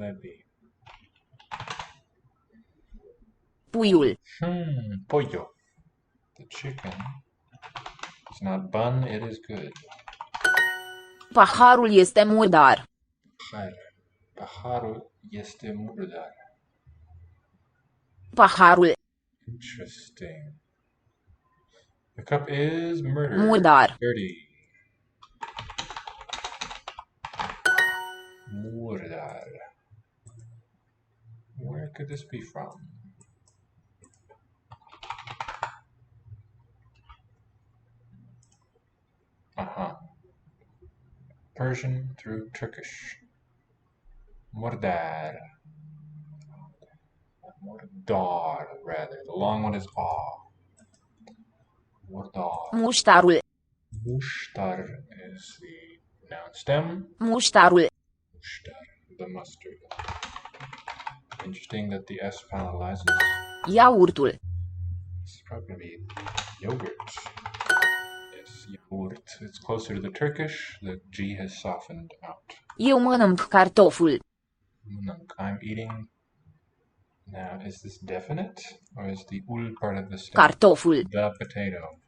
That'd be. Puiul. Pollo. The chicken. It's not bun, it is good. Paharul este murdar. Pahar. Paharul este murdar. Paharul. Interesting. The cup is murder. Murdar. Dirty. Murdar. Where could this be from? Persian through Turkish. Murdar. Murdar, rather. The long one is aw. Murdar. Muștarul. Mushtar is the noun stem. Muștarul. Mushtar, the mustard. Interesting that the S finalizes. Iaurtul. This is probably going to be yogurt. Yes, yogurt. It's closer to the Turkish. The G has softened out. Eu mănânc cartoful. I'm eating. Now, is this definite? Or is the ul part of the stem? Cartoful. The potato.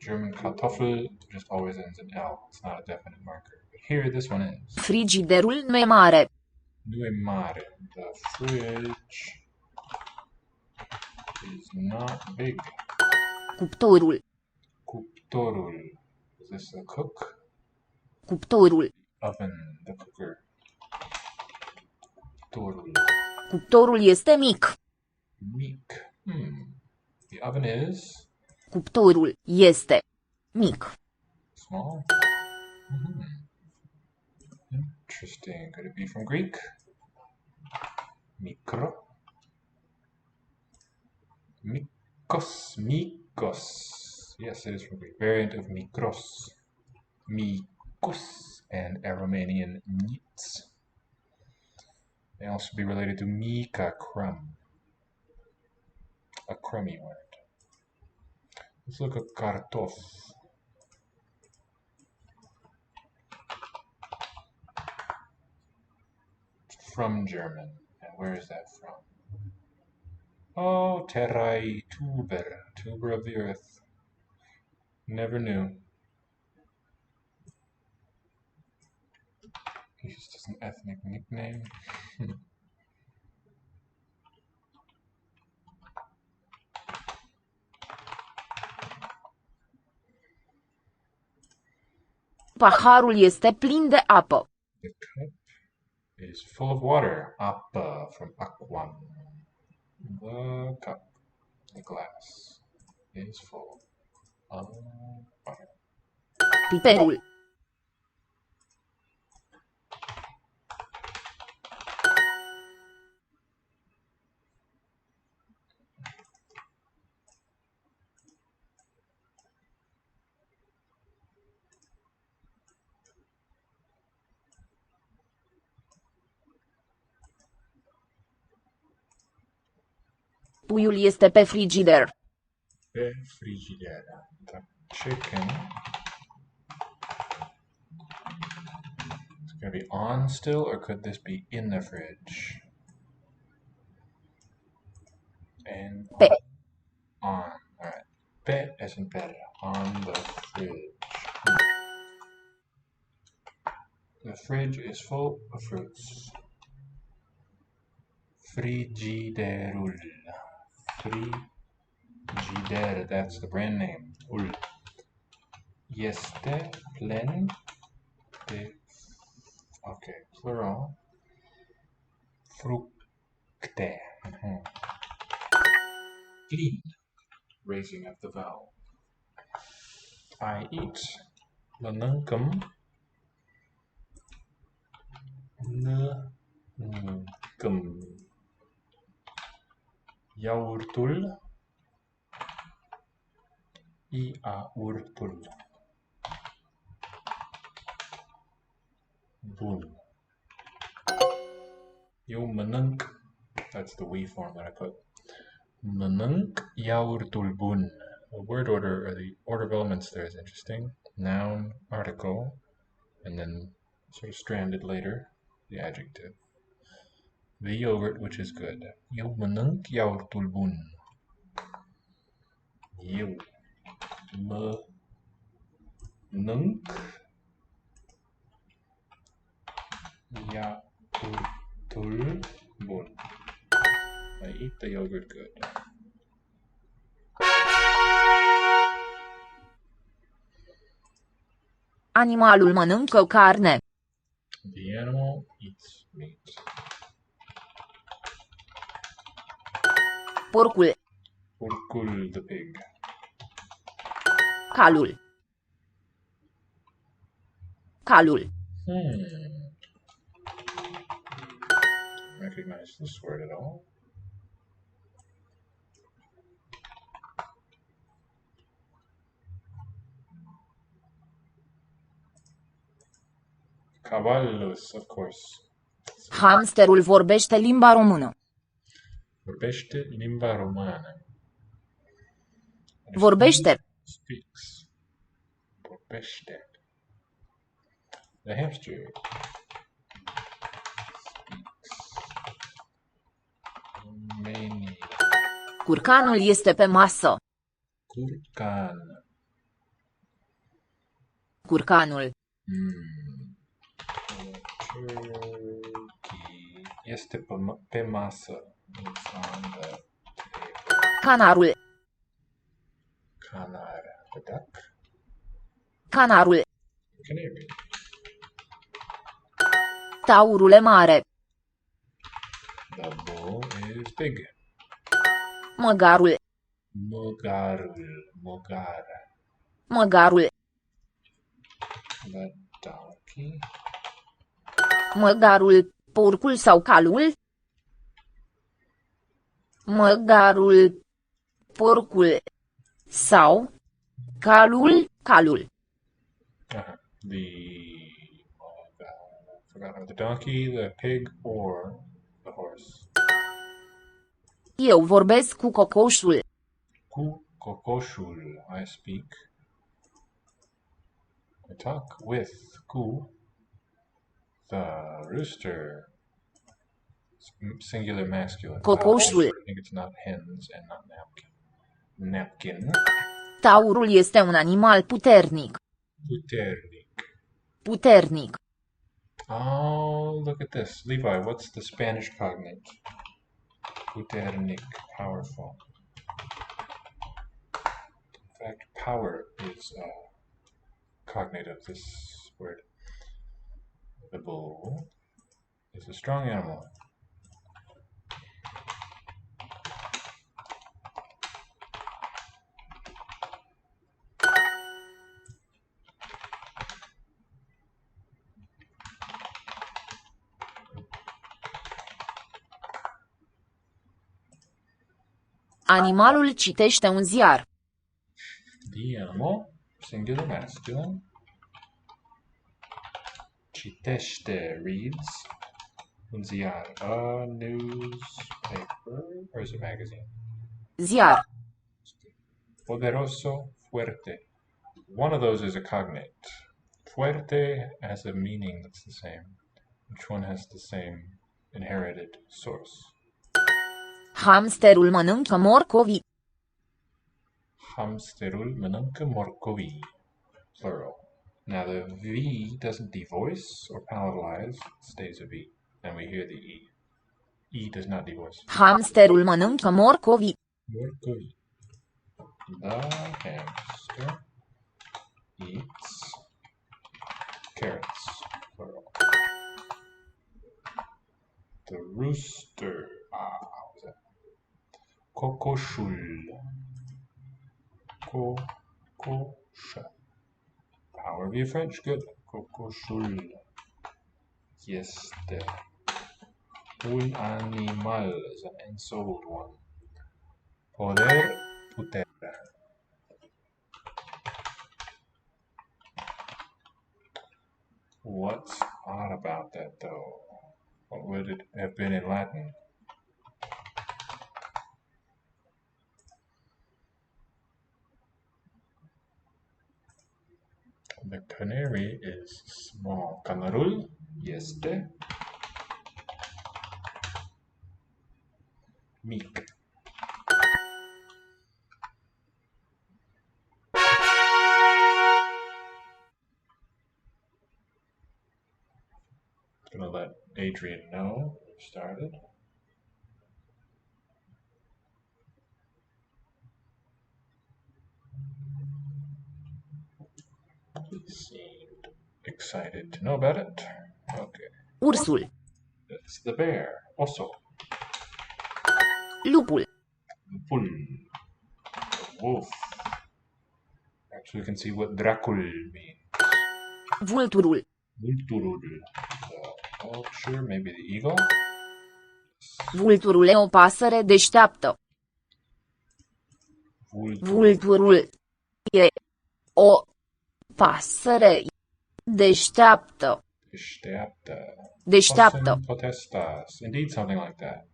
German Kartoffel just always ends in L. It's not a definite marker. But here, this one is. Frigiderul nu e mare. Nu e mare. The fridge is not big. Cuptorul. Cuptorul. Is this a cook? Cuptorul. Oven, the cooker. Cuptorul. Cuptorul este mic. Mic. The oven is? Cuptorul este mic. Small. Interesting. Could it be from Greek? Mikro. Mikos. Mikos. Yes, it is from Greek. Variant of mikros. Mikos and Aromanian nits. May also be related to Mika crumb. A crummy word. Let's look at kartoff. From German. And where is that from? Oh, terrai tuber. Tuber of the earth. Never knew. Used as an ethnic nickname. Paharul este plin de apă. The cup is full of water. Apă from aquam. The cup, the glass, is full of water. Piperul. Puiul este pe frigider. Pe frigider. The chicken is going to be on still, or could this be in the fridge? And Pe. On. Alright. Pe as in per. On the fridge. The fridge is full of fruits. Frigiderul. Frigider, that's the brand name. Ul. Este plen de, okay, plural. Fructe. Clean. Raising up the vowel. I eat. Mănâncăm. Mănâncăm. Iaurtul. Iaurtul. Bun. Eu mănânc. That's the we form that I put. Mănânc iaurtul bun. The word order, or the order of elements there is interesting. Noun, article. and then sort of stranded later, the adjective. The yogurt, which is good. Eu mănânc iaurtul bun. Eu mănânc iaurtul bun. I eat the yogurt good. Animalul mănâncă carne. The animal eats meat. Porcul. Porcul, the pig. Calul. Calul. Don't recognize this word at all. Cavallos, of course. Hamsterul vorbește limba română. Vorbește limba romană. Vorbește. Speaks. Vorbește. The hamster speaks many. Curcanul este pe masă. Curcan. Curcanul. Turkey este pe masă. It's on the table. Canarul. Canar. The duck. Canarul. Canary. Taurul mare. The bull is big. Măgarul. Măgarul. Măgar. Măgarul. The donkey. Măgarul. Porcul sau calul? Măgarul. Porcul. Sau calul. Calul. The donkey, the pig, or the horse. Eu vorbesc cu cocoșul. Cu cocoșul, I speak. I talk with cu the rooster. Singular masculine. Cocoșul. I think it's not hens and not napkin. Napkin. Taurul este un animal puternic. Puternic. Puternic. Oh, look at this. Levi, what's the Spanish cognate? Puternic, powerful. In fact, power is a cognate of this word. The bull is a strong animal. Animalul citește un ziar. The animal, singular masculine. Citește, reads. Un ziar, a newspaper, or is it a magazine? Ziar. Poderoso, fuerte. One of those is a cognate. Fuerte has a meaning that's the same. Which one has the same inherited source? Hamsterul mănâncă morcovi. Hamsterul mănâncă morcovi. Plural. Now the V doesn't devoice or palatalize, it stays a V. And we hear the E. E does not devoice. Hamsterul mănâncă morcovi. Morcovi. The hamster eats carrots. Plural. The rooster. What was that? Cocoșul. Cocoșa. Power of your French, good. Cocoșul este un animal, is an ensouled one. Poder, putere. What's odd about that, though? What would it have been in Latin? The canary is small. Canarul este mic. Gonna let Adrian know we've started. He seemed excited to know about it. Okay. Ursul. That's the bear. Oso. Lupul. Pul. Wolf. Actually, we can see what dracul means. Vulturul. Vulturul. The vulture, maybe the eagle. Vulturul e o pasăre deșteaptă. Vulturul e o pasăre deșteaptă. Deșteaptă. Possum potestas. Indeed, something like that.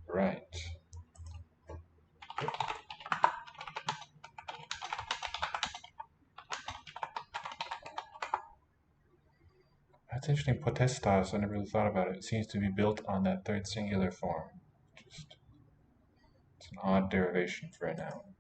Right. That's interesting. Potestas. I never really thought about it. It seems to be built on that third singular form. It's an odd derivation for a noun.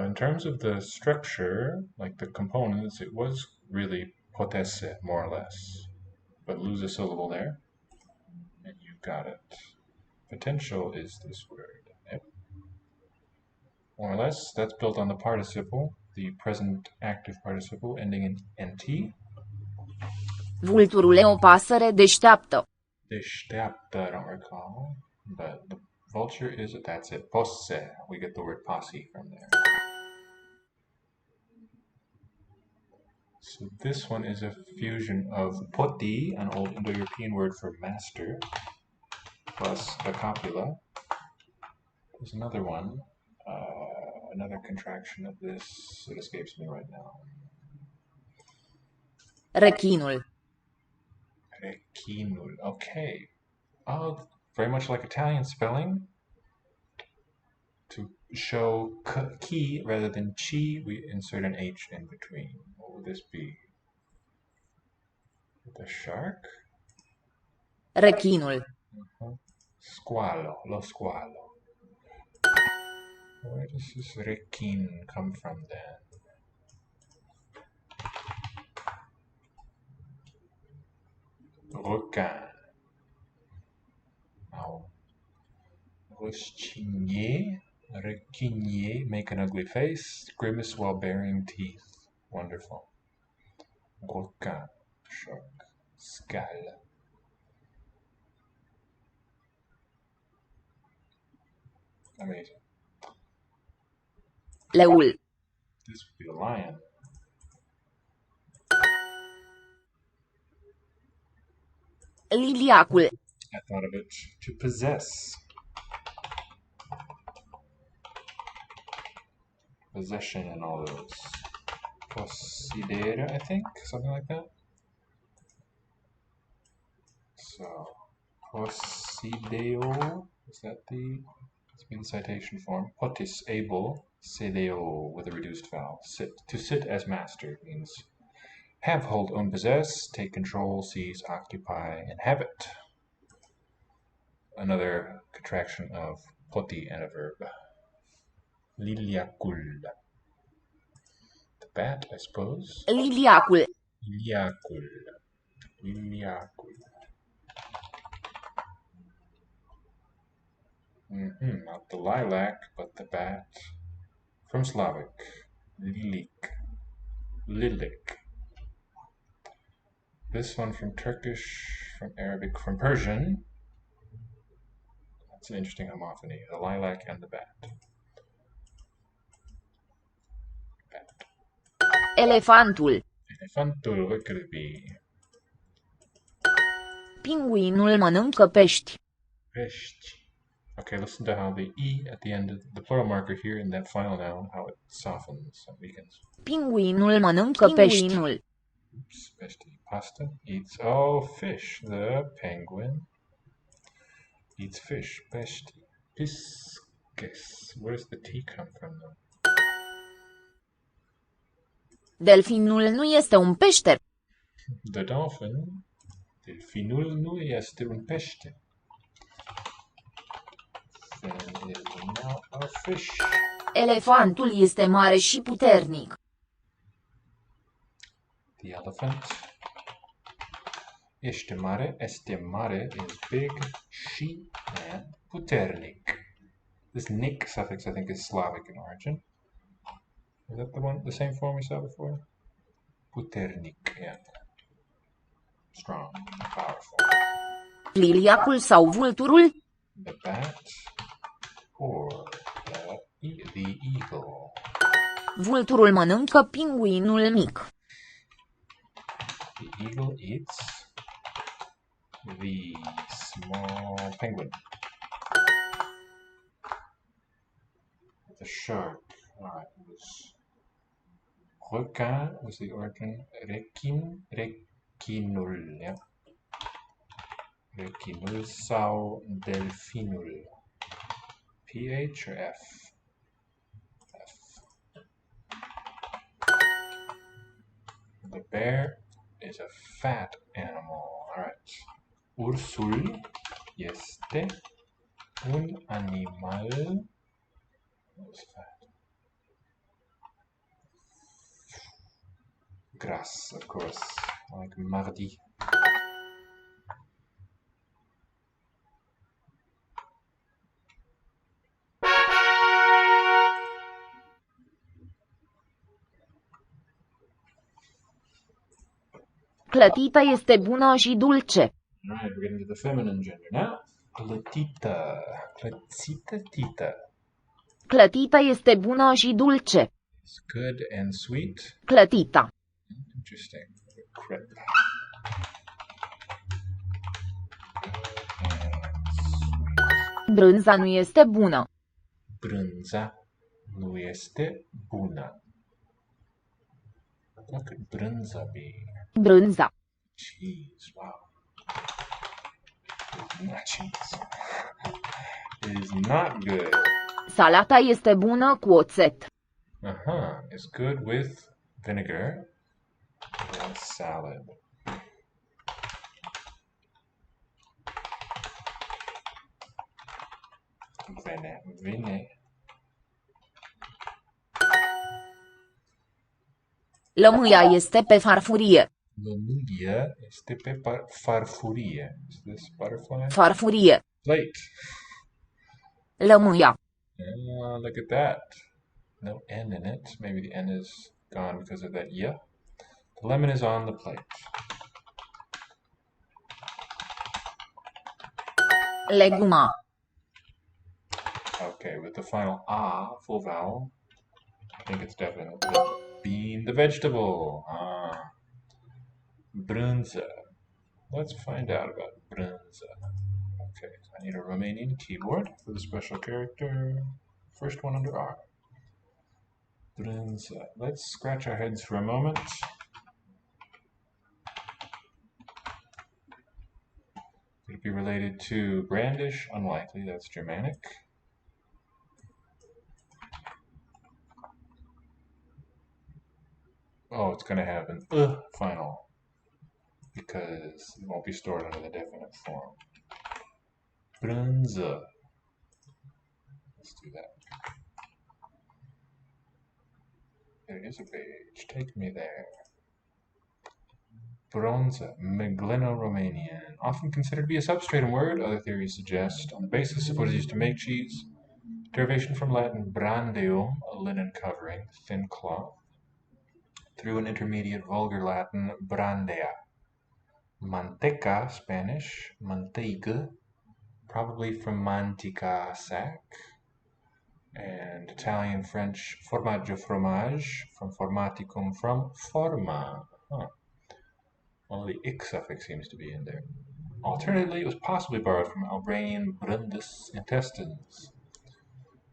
In terms of the structure, like the components, it was really potesse, more or less. But lose a syllable there, and you got it. Potential is this word. Yep. More or less, that's built on the participle, the present active participle ending in nt. Vulturul e o pasăre deșteaptă. Deșteaptă, I don't recall, but the vulture is, that's it, posse. We get the word posse from there. So this one is a fusion of poti, an old Indo-European word for master, plus the copula. There's another one, another contraction of this, it escapes me right now. Rechinul. Rechinul, okay. Oh, very much like Italian spelling. To show chi rather than chi, we insert an H in between. What would this be? The shark? Rechinul. Squalo, lo squalo. Where does this rechin come from then? Requin. Now, rechigner, rechigner, make an ugly face, grimace while baring teeth. Wonderful. Requin, shark, scal. Amazing. Leul. This would be a lion. Liliacul. I thought of it. To possess. Possession and all those. Possidere, I think, something like that. So, possideo, is that the, let's be the citation form. Potis, able, sedeo, with a reduced vowel. Sit. To sit as master means have, hold, own, possess, take control, seize, occupy, inhabit. Another contraction of poti and a verb. Liliacul. The bat, I suppose. Liliacul. Liliacul. Liliacul. Not the lilac, but the bat. From Slavic. Lilik. Lilik. This one from Turkish, from Arabic, from Persian. That's an interesting homophony. The lilac and the bat. Elefantul. Elefantul, what could it be? Pinguinul mănâncă pești. Pești. Okay, listen to how the E at the end of the plural marker here in that final noun, how it softens and weakens. Pinguinul mănâncă pești. Oops, pești. Pasta eats, oh, fish. The penguin eats fish. Pești. Pisces. Where does the T come from, though? Delfinul nu este un pește. The dolphin. Delfinul nu este un pește. Then it is not a fish. Elefantul este mare și puternic. The elephant este mare is big, și and puternic. This nick suffix I think is Slavic in origin. Is that the same form we saw before? Puternic, yeah. Strong, powerful. Liliacul sau vulturul? The bat or the eagle. Vulturul mănâncă pinguinul mic. The eagle eats the small penguin. The shark. Alright, requin was the origin. Rechinul, yeah. Rechinul sau delfinul. PH or F? F. The bear is a fat animal. Alright. Ursul este un animal. What's fat? Gras, of course. Like mardi. Clătită este bună și dulce. Alright, we're getting to the feminine gender now. Clătită. Clățită, tită. Clătită este bună și dulce. It's good and sweet. Clătita. Interesting. Crip. Brânza nu este bună. Brânza nu este bună. What could brânza be? Brânza. Cheese, wow. It's not cheese. It is not good. Salata este bună cu oțet. It's good with vinegar and salad. Vine. Lămâia este pe farfurie. Lămâia este pe farfurie. Is this butterfly? Farfurie. Plate. Lămâia. Look at that. No N in it. Maybe the N is gone because of that yeah. The lemon is on the plate. Leguma. Okay, with the final ah, full vowel, I think it's definitely the bean, the vegetable. Brânza. Let's find out about brânza. Okay, so I need a Romanian keyboard for the special character. First one under R. Brânza. Let's scratch our heads for a moment. Could it be related to brandish? Unlikely, that's Germanic. Oh, it's going to have an final because it won't be stored under the definite form. Brânza. Let's do that. There is a page. Take me there. Bronza, Megleno-Romanian. Often considered to be a substratum word, other theories suggest, on the basis of what is used to make cheese. Derivation from Latin brandeum, a linen covering, thin cloth, through an intermediate vulgar Latin brandea. Manteca, Spanish, manteiga, probably from mantica, sack, and Italian, French, formaggio fromage, from formaticum, from forma. Only the ic suffix seems to be in there. Alternatively, it was possibly borrowed from Albanian brundus intestines,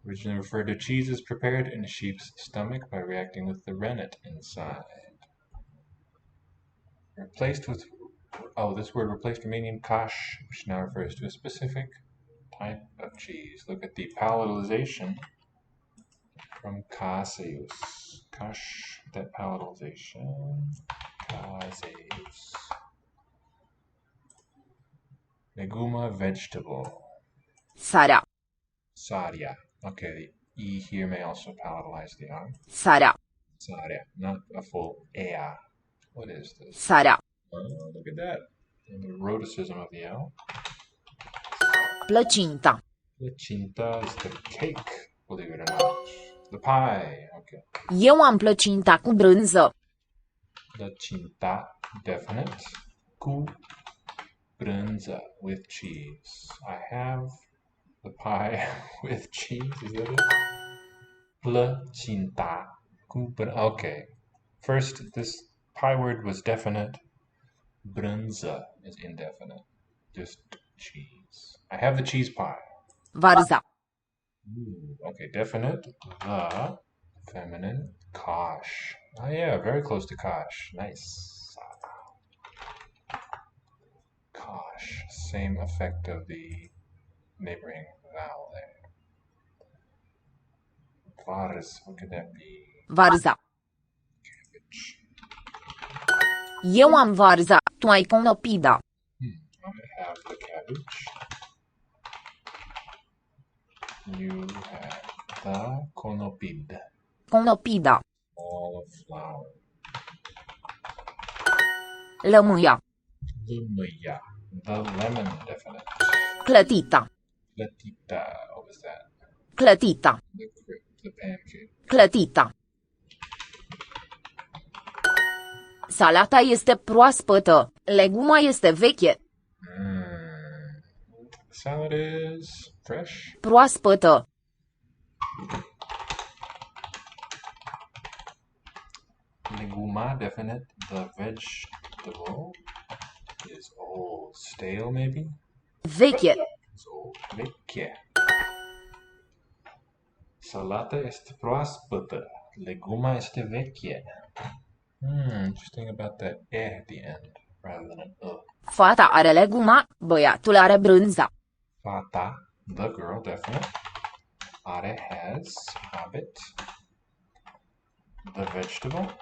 originally referred to cheeses prepared in a sheep's stomach by reacting with the rennet inside. Replaced with, this word replaced Romanian kash, which now refers to a specific type of cheese. Look at the palatalization from caseus. Kash, that palatalization. Caseus. Leguma vegetable. Sarea. Saria. Okay, the E here may also palatalize the R. Sarea. Saria, not a full ea. What is this? Sarea. Oh, look at that. And the rhoticism of the L. Plăcinta. Plăcinta is the cake, believe it or not. The pie, okay. Eu am plăcinta cu brânză. Plăcinta, definite. Cu brânză, with cheese. I have the pie with cheese, is that it? Plăcinta, cu brânză. Okay. First, this pie word was definite. Brânză is indefinite. Just cheese. I have the cheese pie. Varza. Okay, definite. The, feminine. Kosh. Oh yeah, very close to kosh. Nice. Kosh. Same effect of the neighboring vowel there. Vars, what could that be? Varza. Cabbage. Eu am varza, tu ai conopida. I have the cabbage. You have the conopid. Conopida. All of flour. Lămâia. Lumia. The lemon, definite. Clătita. Clătita. What was that? Clătita. The pancake. Clătita. Salata este proaspătă, leguma este veche. The salad is fresh. Proaspătă. Leguma, definite. The vegetable is old. Stale, maybe? Veche. It's old. Veche. Salata este proaspătă. Leguma este veche. Interesting about that e at the end rather than an Fata are leguma, băiatul are brânza. Fata, the girl, definite. Are has, habit. The vegetable.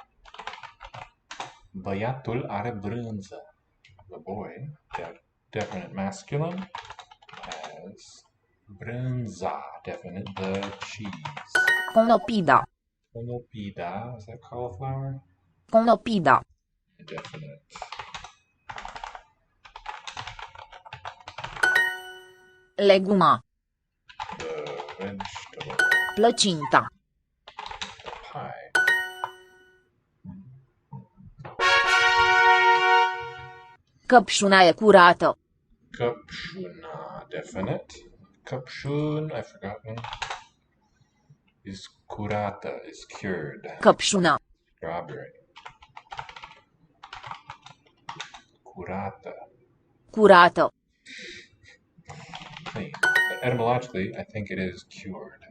Băiatul are brânză. The boy, definite masculine, has brânza, definite, the cheese. Conopida. Conopida, is that cauliflower? Conopida. Definite. Leguma. The vegetable. Plăcinta. The pie. Căpșuna e curată. Căpșuna, definite. Căpșun, I've forgotten. Is curată, is cured. Căpșuna. Strawberry. Curată. Curată. Clean. But etymologically, I think it is cured.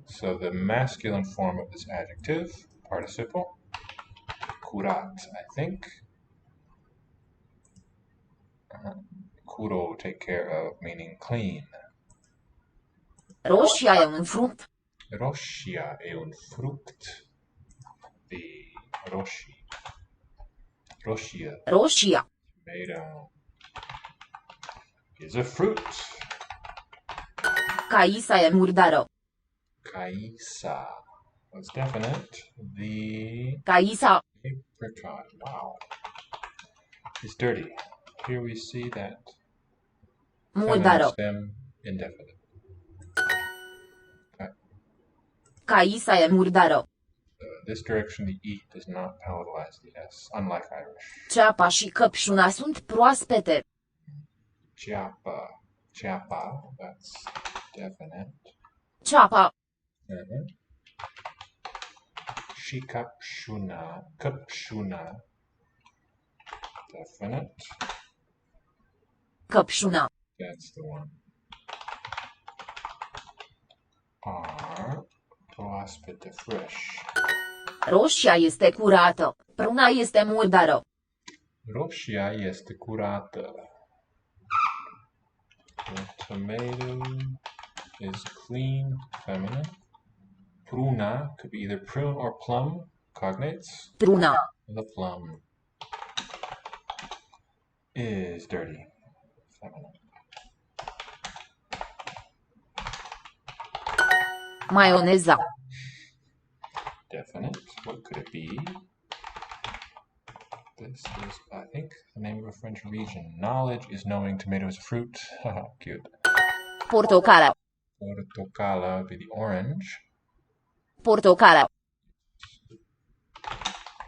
So the masculine form of this adjective, participle, curat, I think. Curo, take care of, meaning clean. Roșia e un fruct. Roșia e un fruct. The roșii. Roșia. Roșia. Tomato is a fruit. Caisa e murdară. Caisa was definite. The Caisa. apricot. Wow. It's dirty. Here we see that Murdară. stem indefinite. Caisa e murdară. This direction, the E does not palatalize the S, unlike Irish. Ceapa și căpșuna sunt proaspete. Chiapa. Chiapa, that's definite. Ceapa. Și căpșuna. Căpșuna. Definite. căpșună. That's the one. Are proaspete fresh. Roșia este curată. Pruna este murdară. Roșia este curată. The tomato is clean, feminine. Pruna could be either prune or plum, cognates. Pruna. The plum is dirty, feminine. Maioneza. Definite. What could it be? This is, I think, the name of a French region. Knowledge is knowing tomato is a fruit. Haha, cute. Portocală. Portocala would be the orange. Portocală.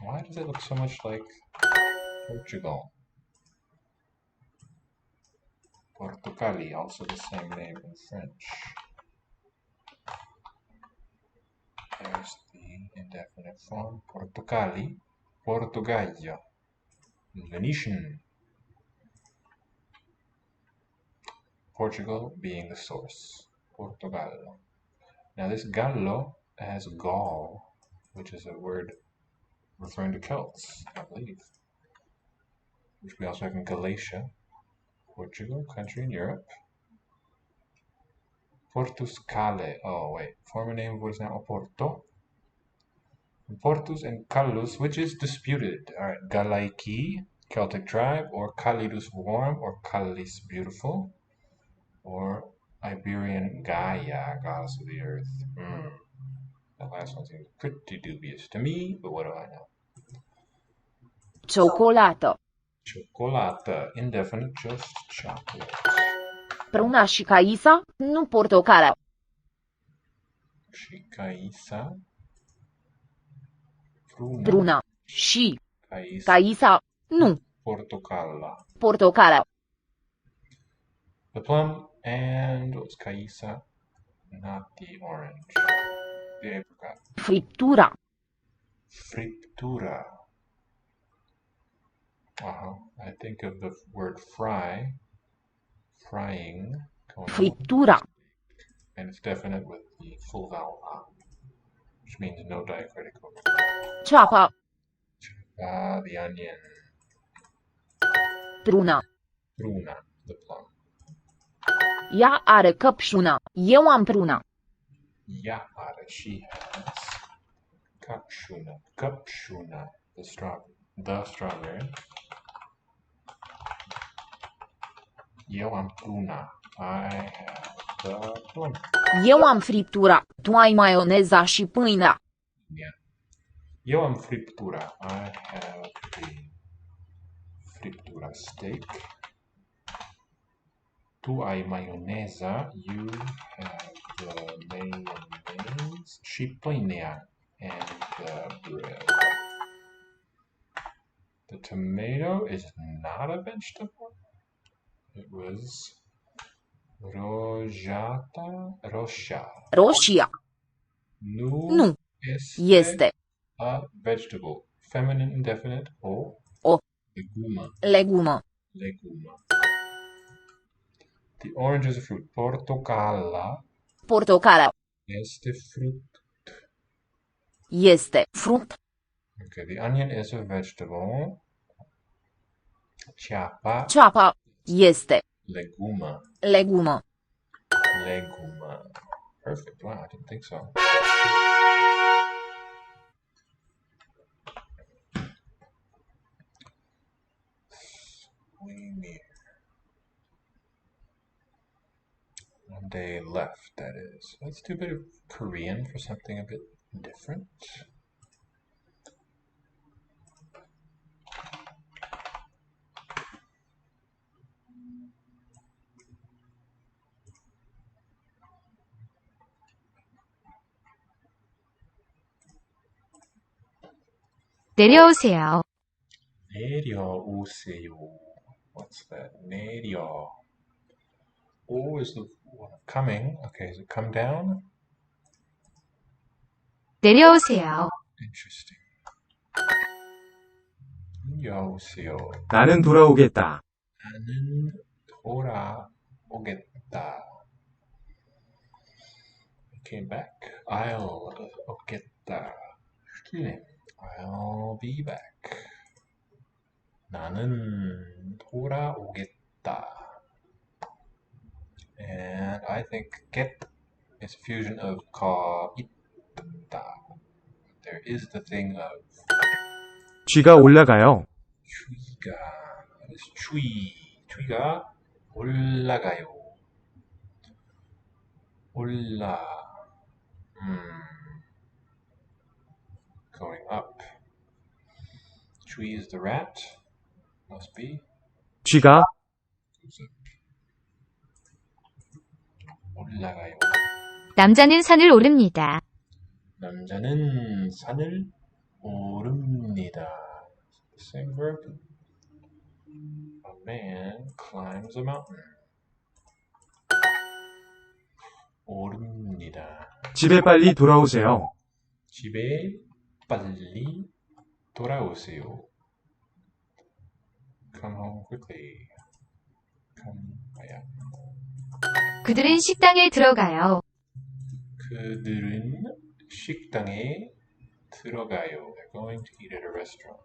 Why does it look so much like Portugal? Portocali, also the same name in French. There's the indefinite form. Portocali. Portogallo. Venetian. Portugal being the source. Portogallo. Now this gallo has Gaul, which is a word referring to Celts, I believe. Which we also have in Galatia. Portugal, country in Europe. Portuscale. Oh, wait. Former name of what is now Oporto. Portus and Callus, which is disputed. Alright. Galaiki, Celtic tribe, or Calidus warm, or Callis beautiful, or Iberian Gaia, goddess of the earth. That last one seems pretty dubious to me, but what do I know? Ciocolată. Chocolate, indefinite, just chocolate. Pruna și caisa, nu portocală. Și caisa. Pruna. Pruna și Caisa. caisa, nu Portocala. portocală. The plum and what was caisa? Not the orange. The apricot. Friptura. Fritura. I think of the word fry, frying, going on, Friptura. and it's definite with the full vowel a, which means no diacritic over. Ceapă. The onion. Pruna. Pruna, the plum. Ea are căpșună. Eu am pruna. Ea are, she has. Capșuna, capșuna, the strawberry. Eu am pruna. I have the plum. Eu am friptura. Tu ai maioneza și pâinea. Yeah. Eu am friptura. I have the friptura steak. Tu ai mayoneza. You have the mayonnaise. Și pâinea and the bread. The tomato is not a vegetable. It was roșia. Roșia. Nu este a vegetable. Feminine indefinite. O. legumă. The orange is a fruit. Portocala Portocală. este fruit. Este fruct. Okay, the onion is a vegetable. Ceapa Ceapa este legumă. legumă. Perfect. Wow, I didn't think so. One day left, that is. Let's do a bit of Korean for something a bit different. 내려오세요. 내려오세요. What's that? 내려. O is the one of coming. Okay, is it come down? 내려오세요. Interesting. 내려오세요. 나는 돌아오겠다. 나는 돌아오겠다. Came back. I'll 오겠다. I'll be back. 나는 돌아오겠다. And I think get is a fusion of 가 있다. There is the thing of 쥐가 올라가요. 추위가 추위가 올라가요. Going up. Tree is the rat. Must be. 쥐가 Goes up. 올라가요. 남자는 산을 오릅니다. 남자는 산을 오릅니다. Same verb. A man climbs a mountain. 오릅니다. 집에 빨리 돌아오세요. 집에 빨리 돌아오세요. Come home quickly. 그들은 식당에 들어가요. 그들은 식당에 들어가요. They're going to eat at a restaurant.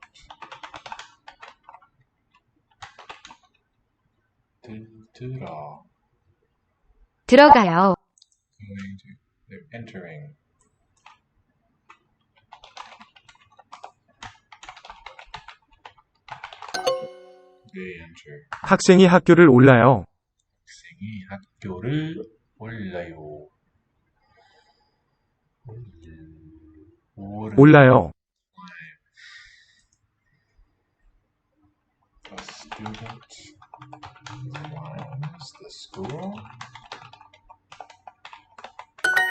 들어가요. Going to. They're entering. They enter. 학생이 학교를 올라요. 학생이 학교를 올라요. 올라요. A student climbs the school.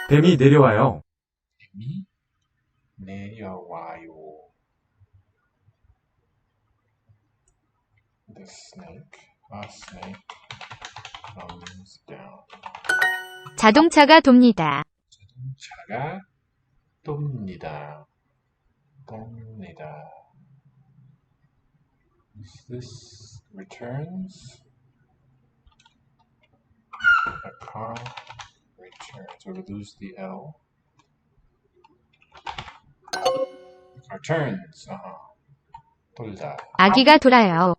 뱀이 내려와요. 뱀이 내려와요. The snake, a snake comes down. 자동차가 돕니다. 자동차가 돕니다. 돕니다. This returns. A car returns. So we lose the L. The car turns. 돌다. 아기가 돌아요.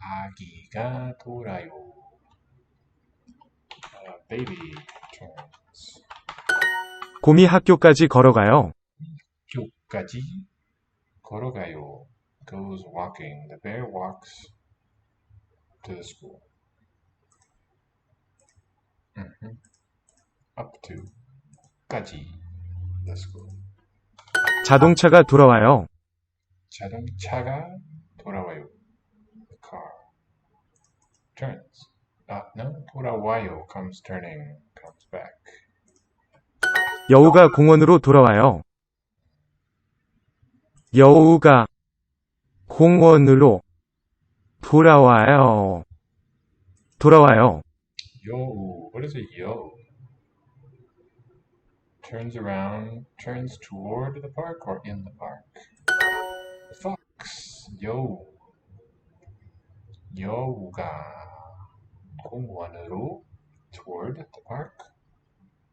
아기가 돌아요. Baby turns. 곰이 학교까지 걸어가요. 학교까지 걸어가요. Goes walking. The bear walks to the school. Up to 까지 the school. 자동차가 돌아와요. 자동차가 돌아와요. The car turns. No, 돌아와요 comes turning, comes back. 여우가 공원으로 돌아와요. 여우가 공원으로 돌아와요. Yo, what is a yo? Turns around, turns toward the park or in the park? The fox. Yo. 여우가 공원으로 toward the park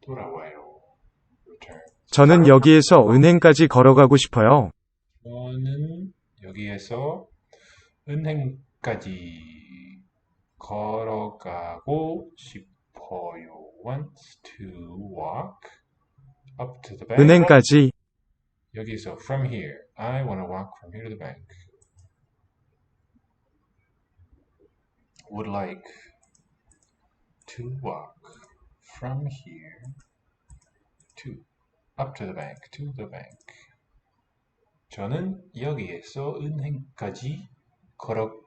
돌아와요. Return. 저는 여기에서 은행까지 걸어가고 싶어요. 저는 여기에서 은행까지 걸어가고 싶어요. Wants to walk up to the bank. 은행까지 여기서 from here. I want to walk from here to the bank. Would like to walk from here to up to the bank. To the bank. 저는 여기에서 은행까지 걸어가고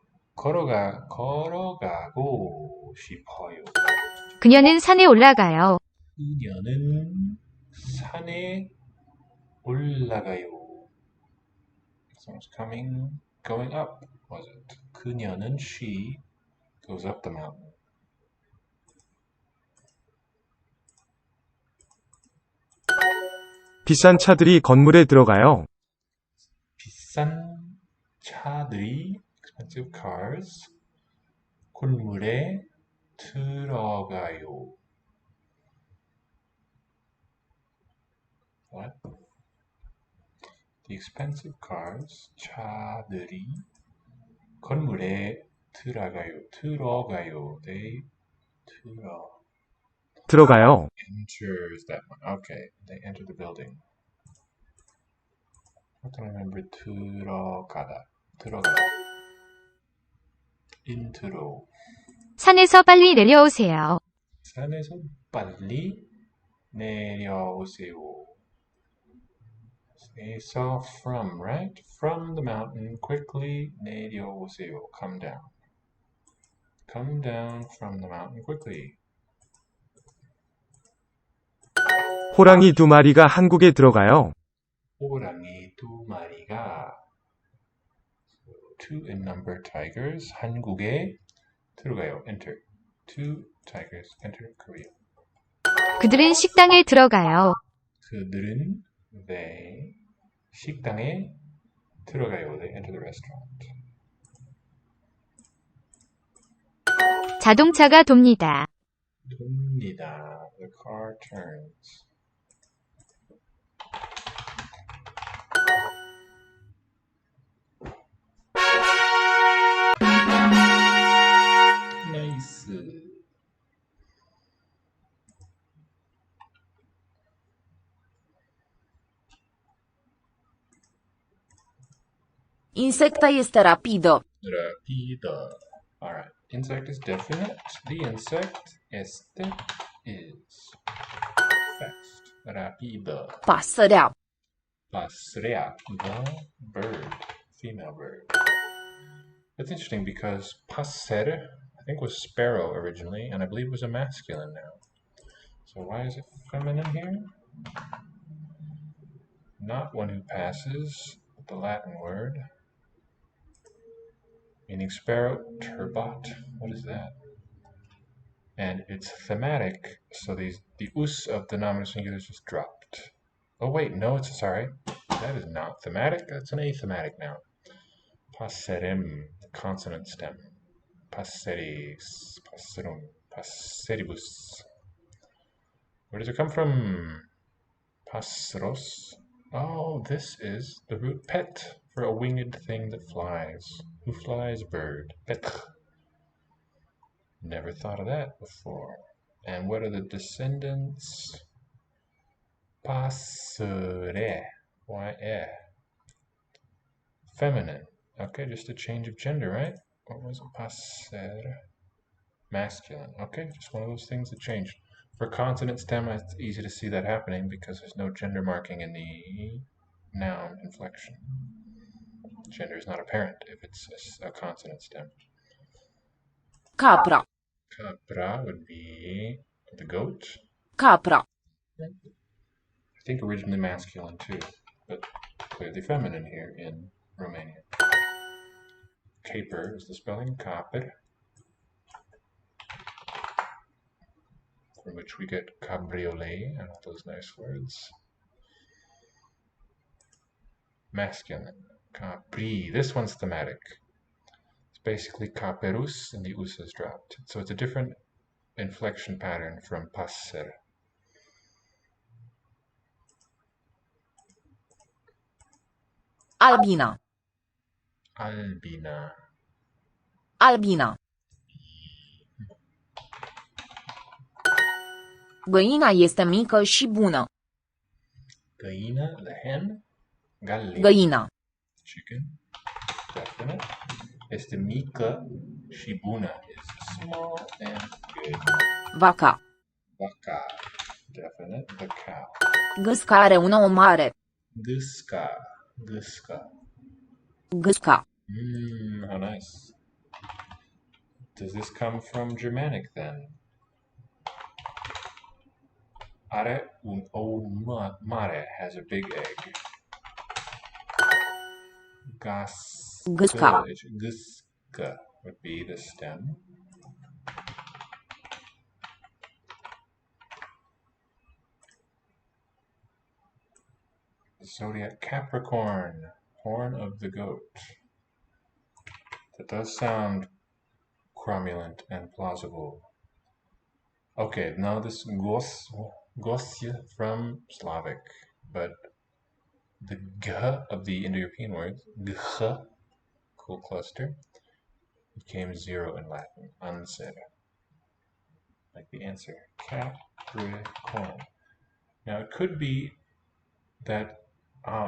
싶어요. 그녀는 산에 올라가요. 그녀는 산에 올라가요. Someone's going up, was it? 그녀는 she goes up the mountain. 비싼 차들이 건물에 들어가요. 비싼 차들이 expensive cars 건물에 들어가요. What? The expensive cars, 차들이 건물에 들어가요. They 들어가요. enters that one. Okay, they enter the building. How can I remember 들어가다. intro. 산에서 빨리 내려오세요. 산에서 빨리 내려오세요. They saw from, right? From the mountain, quickly 내려오세요. Come down. Come down from the mountain quickly. 호랑이 2마리가 한국에 들어가요. 호랑이 2마리가 two in number tigers 한국에 들어가요. Enter. 2 tigers enter Korea. 그들은 식당에 들어가요. 그들은 they 식당에 들어가요. They enter the restaurant. 자동차가 돕니다. 돕니다. The car turns. 나이스. Insecta este rapidă. Rapida. Alright. Insect is definite. The insect is fast. Rapida. Pasărea. Pasărea. The bird. Female bird. That's interesting because passer, I think, was sparrow originally, and I believe it was a masculine now. So why is it feminine here? Not one who passes, but the Latin word. Meaning sparrow, turbot. What is that? And it's thematic, so the us of the nominal singular is just dropped. Oh wait, no, it's sorry. That is not thematic. That's an athematic noun. Passerim, consonant stem. Passeris, passerum, passeribus. Where does it come from? Passeros. Oh, this is the root pet for a winged thing that flies. Who flies? Bird. Pet. Never thought of that before. And what are the descendants? Passere. Y-e. Feminine. Okay, just a change of gender, right? What was it? Passer. Masculine. Okay, just one of those things that changed. For consonant stem, it's easy to see that happening because there's no gender marking in the noun inflection. Gender is not apparent if it's a consonant stem. Capra. Capra would be the goat. Capra. I think originally masculine too, but clearly feminine here in Romanian. Caper is the spelling, caper, from which we get cabriolet and all those nice words. Masculine, capri. This one's thematic. It's basically caperus, and the us is dropped. So it's a different inflection pattern from passer. Albina. Albina. Albina. Găina este mică și bună. Găina, the hen. Gallina. Găina. Chicken. Definite. Este mică și bună. Is small and good. Vaca. Vaca. Definite. The cow. Gâsca are un ou mare. Gâsca. Gâsca. Gâsca. How nice. Does this come from Germanic then? Are un ou mare, has a big egg. Gâsca. Gâsca would be the stem. The zodiac Capricorn, horn of the goat. That does sound cromulent and plausible. Okay, now this gosy from Slavic, but the g of the Indo-European words, gh, cool cluster, became zero in Latin, anser, like the answer, Capricorn. Now it could be that,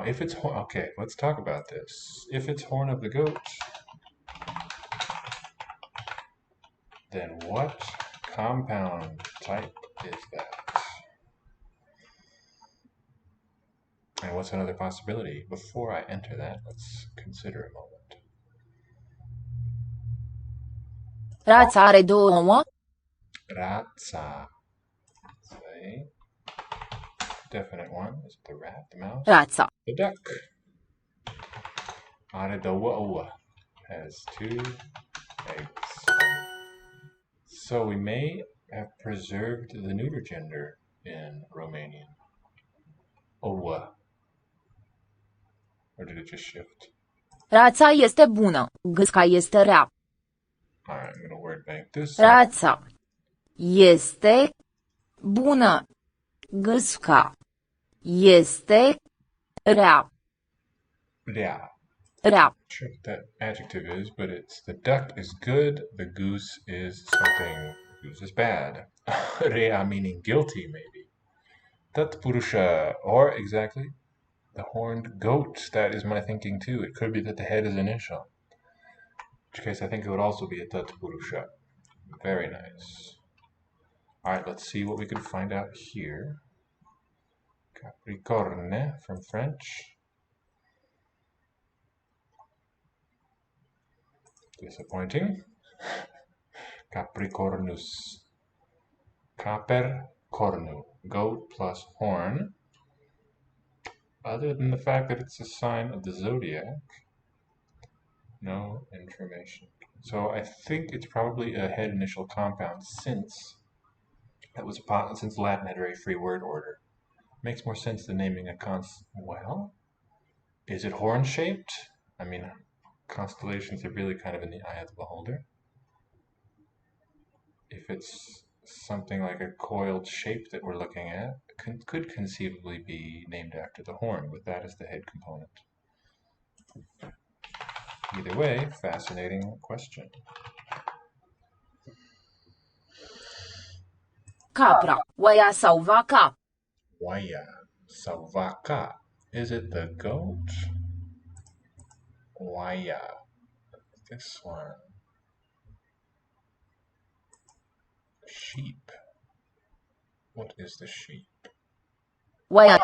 if it's, okay, let's talk about this. If it's horn of the goat, then what compound type is that? And what's another possibility? Before I enter that, let's consider a moment. Rața are două ouă. Rața. Say, definite one. Is it the rat, the mouse? Rața. The duck. Are două ouă. Has 2 eggs. So we may have preserved the neuter gender in Romanian. Ouă. Or did it just shift? Rața este bună. Gâsca este rea. Alright, I'm going to word bank this. Rața este bună. Gâsca este rea. Yeah. Rea. Sure what that adjective is, but it's the duck is good, the goose is something, the goose is bad. Rea meaning guilty, maybe. Tat purusha, or exactly, the horned goat. That is my thinking too. It could be that the head is initial. In which case I think it would also be a tat purusha. Very nice. Alright, let's see what we can find out here. Capricorne from French. Disappointing. Capricornus. Capricornu. Goat plus horn. Other than the fact that it's a sign of the zodiac, no information. So I think it's probably a head initial compound since since Latin had a very free word order. Makes more sense than naming a well, is it horn shaped? I mean, constellations are really kind of in the eye of the beholder. If it's something like a coiled shape that we're looking at, could conceivably be named after the horn, with that as the head component. Either way, fascinating question. Capra. Oaia sau vaca. Oaia sau vaca. Is it the goat? Oaia. This one. Sheep. What is the sheep? Oaia.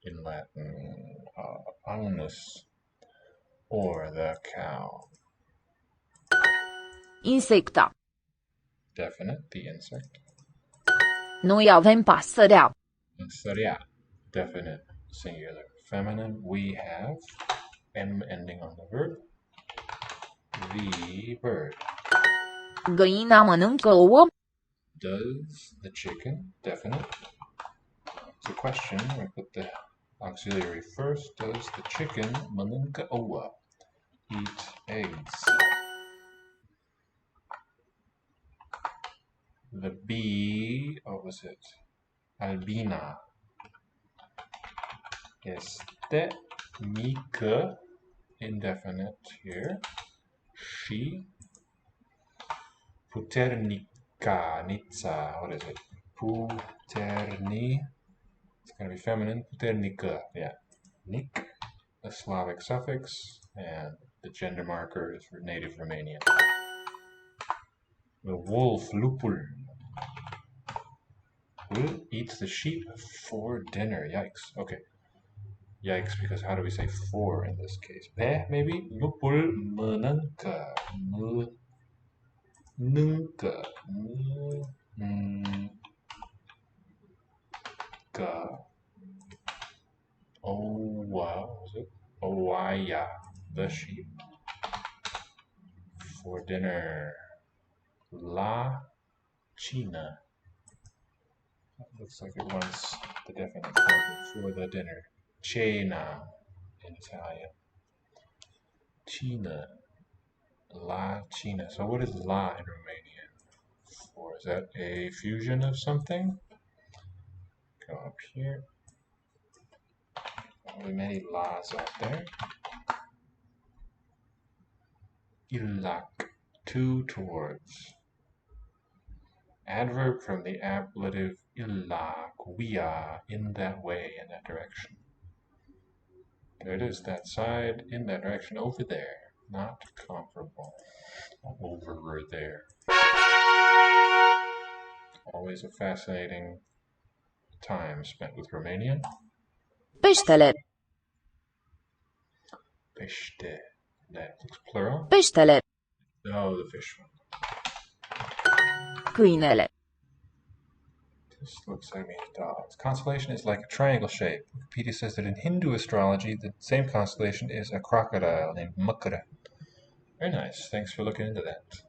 In Latin, aunus. Or the cow. Insecta. Definite, the insect. Noi avem pasărea. Sărea. Definite, singular. Feminine, we have. M ending on the verb. The bird. Găina mănâncă ouă. Does the chicken, definite. It's a question, we put the auxiliary first. Does the chicken mănâncă ouă? Eat eggs. The bee, what was it? Albina. Este mică, indefinite here. She. Puternica, nitsa, what is it? Puterni, it's going to be feminine. Puternica, yeah. Nik, a Slavic suffix, and the gender marker is for native Romanian. The wolf, lupul. Will eats the sheep for dinner. Yikes. Okay. Yikes, because how do we say for in this case? Pe, maybe? Lupul mănâncă. Mănâncă. Mănâncă. Oh, wow. Was it? Oaia, the sheep. For dinner. La China. That looks like it wants the definite for the dinner. Cena in Italian. Cina. La Cina. So what is la in Romanian? For Or is that a fusion of something? Go up here. Probably many laws out there. Ilak, to, towards. Adverb from the ablative ilak, we are, in that way, in that direction. There it is, that side, in that direction, over there. Not comparable. Over there. Always a fascinating time spent with Romanian. Peștele. Pește. That looks plural. Peștele. No, the fish one. Câinele. This looks like me dogs. Constellation is like a triangle shape. Wikipedia says that in Hindu astrology, the same constellation is a crocodile named Makara. Very nice. Thanks for looking into that.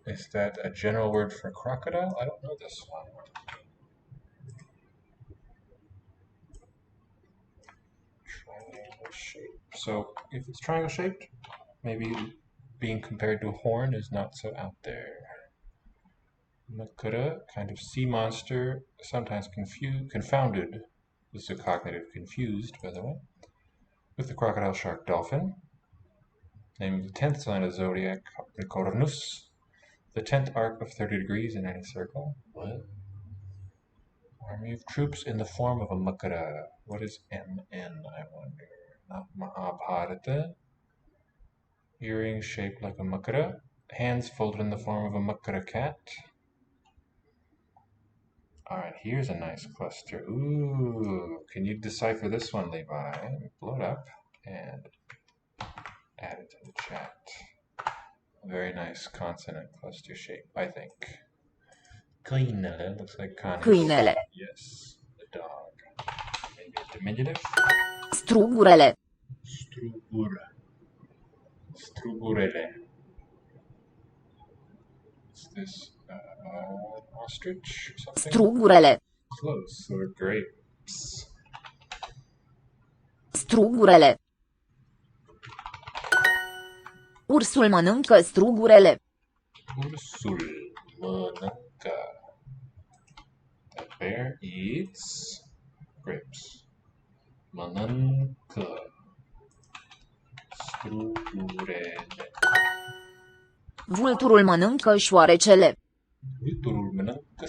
Is that a general word for crocodile? I don't know this one. Triangle shape. So if it's triangle shaped, maybe being compared to a horn is not so out there. Makara, kind of sea monster, sometimes confounded. This is a cognitive confused, by the way, with the crocodile, shark, dolphin. Name of the 10th sign of the zodiac, Capricornus. The 10th arc of 30 degrees in any circle. What? Army of troops in the form of a Makara. What is MN, I wonder? Not Mahabharata. Earring shaped like a Makara. Hands folded in the form of a Makara cat. Alright, here's a nice cluster. Ooh, can you decipher this one, Levi? Blow it up and add it to the chat. A very nice consonant cluster shape, I think. Câinele looks like Connie. Câinele. Yes, the dog. Maybe a diminutive. Strugurele. Strugura. Strugurele. Is this ostrich or something? Strugurele. Close, or grapes. Strugurele. Ursul mănâncă strugurele. Ursul mănâncă. The bear eats grapes. Mănâncă strugurele. Vulturul mănâncă șoarecele. Vulturul mănâncă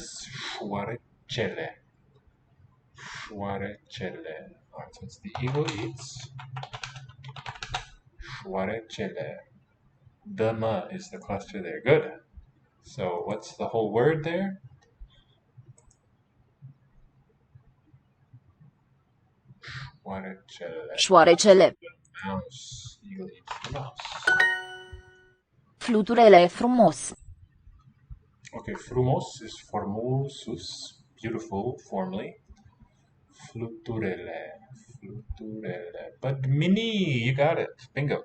șoarecele. Șoarecele. Alright, so it's the eagle eats șoarecele. The ma is the cluster there. Good. So what's the whole word there? Șoarecele. Șoarecele. Mouse. Eagle eats the mouse. Fluturele frumos. Okay, frumos is formosus, beautiful, formally. Fluturele. Fluturele. Padmini, you got it. Bingo.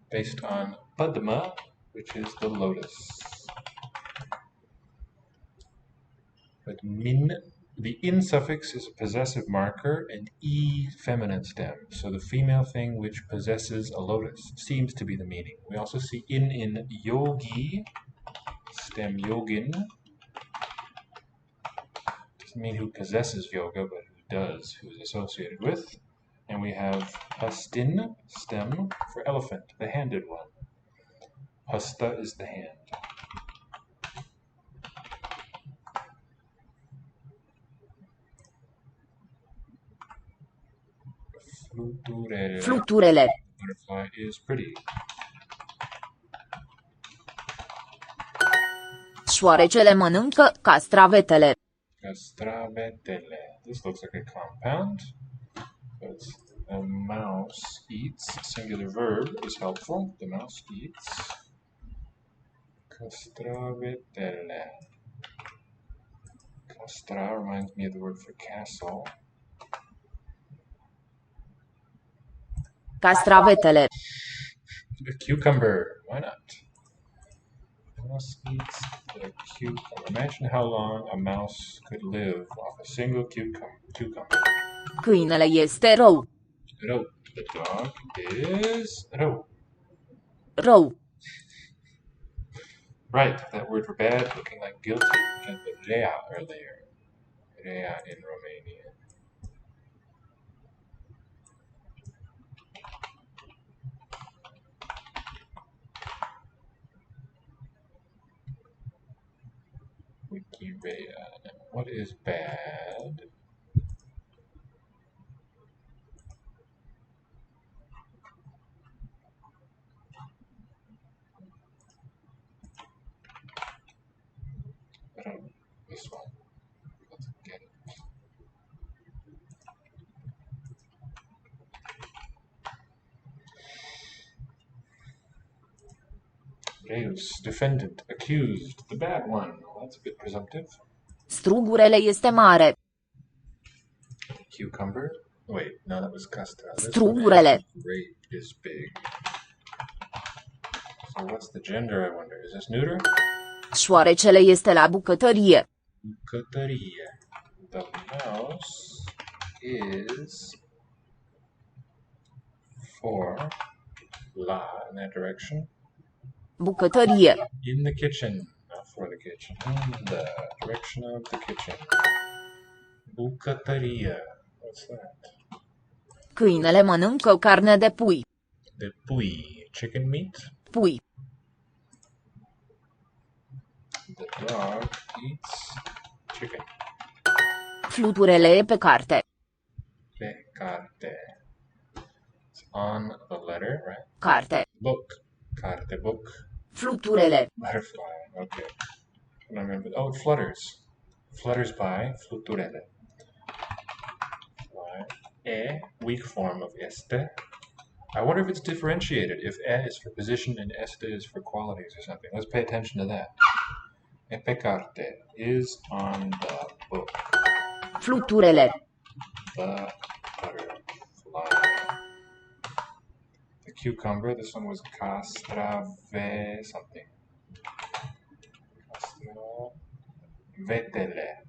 Based on Padma, which is the lotus. But min, the in suffix is a possessive marker and e feminine stem. So the female thing which possesses a lotus seems to be the meaning. We also see in yogi, stem yogin. Doesn't mean who possesses yoga, but who does, who is associated with. And we have hastin, stem, for elephant, the handed one. Hasta is the hand. Fluturele. Fluturele. Butterfly is pretty. Șoarecele mănâncă castravetele. Castravetele. This looks like a compound. But the mouse eats. Singular verb is helpful. The mouse eats. Castravetele. Castra reminds me of the word for castle. Castravetele. A cucumber. Why not? Mouse eats the cucumber. Imagine how long a mouse could live off a single cucumber. Câinele este rău. Rău. The dog is rău. Rău. Right, that word for bad looking like guilty. We can put rea earlier. Rea in Romanian. Wikirea. What is bad? I don't know. This one. Let's get it. Reus, defendant, accused, the bad one. Well, that's a bit presumptive. Strugurele este mare. Cucumber. Wait, no, that was castra. Strugurele. Grape is big. So what's the gender, I wonder? Is this neuter? Șoarecele este la bucătărie. Bucătărie. The mouse is for la in that direction. Bucătărie. In the kitchen, not for the kitchen. In the direction of the kitchen. Bucătărie. What's that? Câinele mănâncă carne de pui. The pui. Chicken meat? Pui. The dog eats chicken. Fluturele e pe carte. Pe carte. It's on the letter, right? Carte. Book. Carte, book. Fluturele. Butterfly. Okay. I remember. Oh, it flutters. Flutters by fluturele. Fly. E, weak form of este. I wonder if it's differentiated, if e is for position and este is for qualities or something. Let's pay attention to that. E pe carte is on the book. Fluturele. The butterfly. The cucumber, this one was castrave something. Castravetele.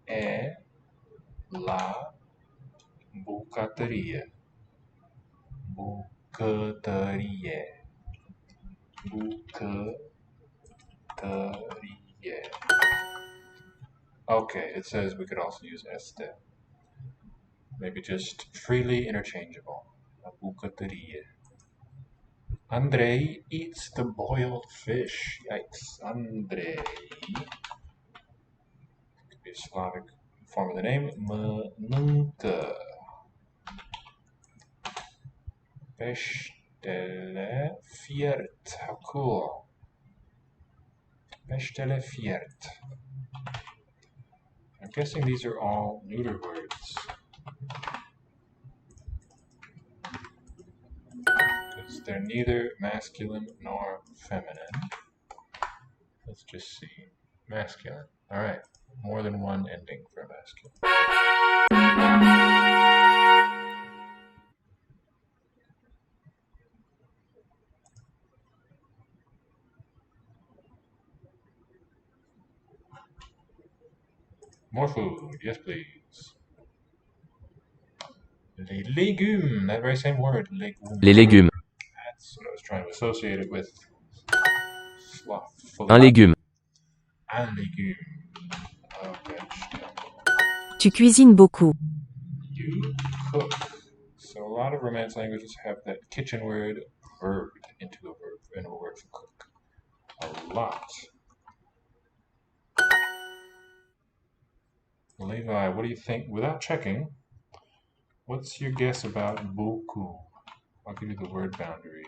E la bucătărie. Bucătărie. Bucătărie. Okay, it says we could also use este. Maybe just freely interchangeable. A bucătărie. Andrei eats the boiled fish. Yikes. Andrei. Could be a Slavic form of the name. Mănâncă. Peștele fiert. How cool. Peștele fiert. I'm guessing these are all neuter words. Because they're neither masculine nor feminine. Let's just see. Masculine. Alright. More than one ending for masculine. More food. Yes, please. Les légumes. That very same word. Légumes. Les légumes. That's what I was trying to associate it with. Slothful. Un légume. Un légume. A vegetable. Tu cuisines beaucoup. You cook. So a lot of Romance languages have that kitchen word verbed into a word for cook. A lot. Levi, what do you think? Without checking, what's your guess about beaucoup? I'll give you the word boundary.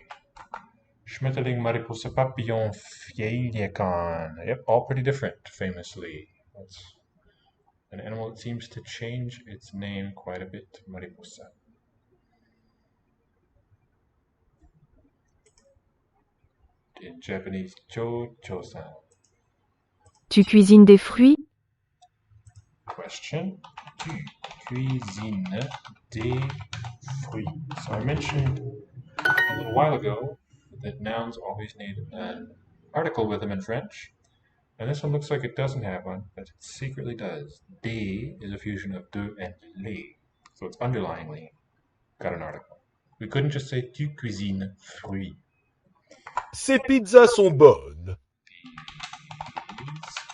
Schmetterling, mariposa, papillon, fjällekon. Yep, all pretty different, famously. That's an animal that seems to change its name quite a bit. Mariposa. In Japanese, cho-cho-san. Tu cuisines des fruits? Question. Tu cuisines des fruits. So I mentioned a little while ago that nouns always need an article with them in French. And this one looks like it doesn't have one, but it secretly does. Des is a fusion of de and les. So it's underlyingly got an article. We couldn't just say tu cuisines fruits. Ces pizzas sont bonnes.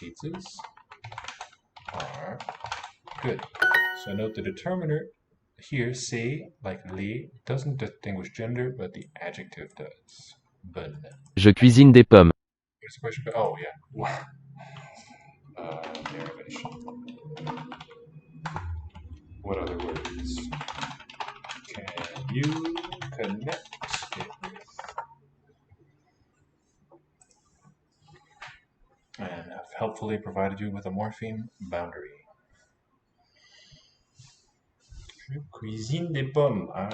These pizzas are good. So note the determiner here, c'est, like les, doesn't distinguish gender, but the adjective does. Bonne. Je cuisine des pommes. What's the question? Oh, yeah. Derivation. What other words can you connect it with? And I've helpfully provided you with a morpheme boundary. Je cuisine des pommes. I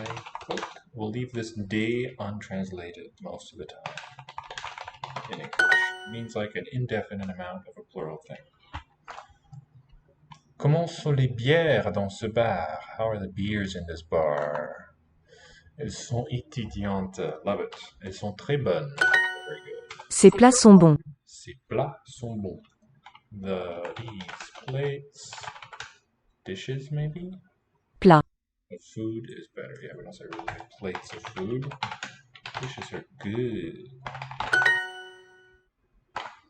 cook. We'll leave this day untranslated most of the time. In English. It means like an indefinite amount of a plural thing. Comment sont les bières dans ce bar? How are the beers in this bar? Elles sont étudiantes. Love it. Elles sont très bonnes. Very good. Ces plats sont bons. Ces plats sont bons. These plates, dishes maybe? Plat. Food is better. Yeah, we don't say really plates of food. Dishes are good.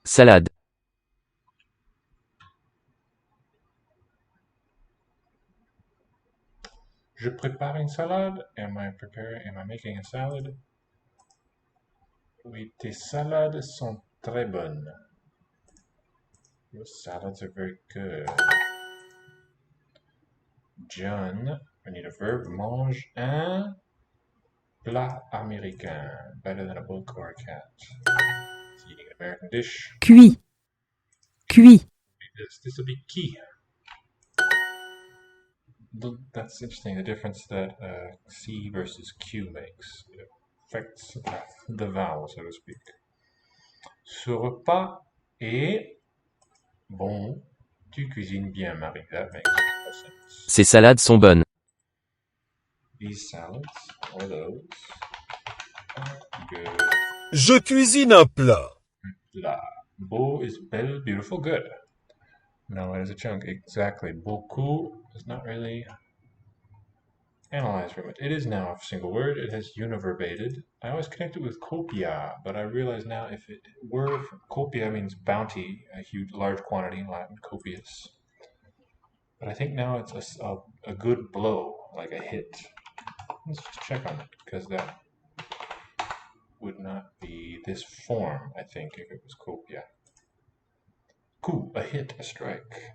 Salade. Je prépare une salade. Am I making a salad? Oui, tes salades sont très bonnes. Your salads are very good. John, I need a verb, mange un plat américain. Better than a book or a cat. He's eating an American dish. Cuit. Cuit. This will be key. That's interesting, the difference that C versus Q makes. It affects the vowel, so to speak. Ce repas est bon. Tu cuisines bien, Marie. That makes no sense. Ces salades sont bonnes. These salads, or those, are good. Je cuisine un plat. Plat. Beau is belle, beautiful, good. No, it is a chunk. Exactly. Beaucoup is not really analyzed very much. It is now a single word. It has univerbated. I always connect it with copia, but I realize now if it were, copia means bounty, a huge, large quantity in Latin, copious. But I think now it's a good blow, like a hit. Let's just check on it, because that would not be this form, I think, if it was copia. Coup, a hit, a strike.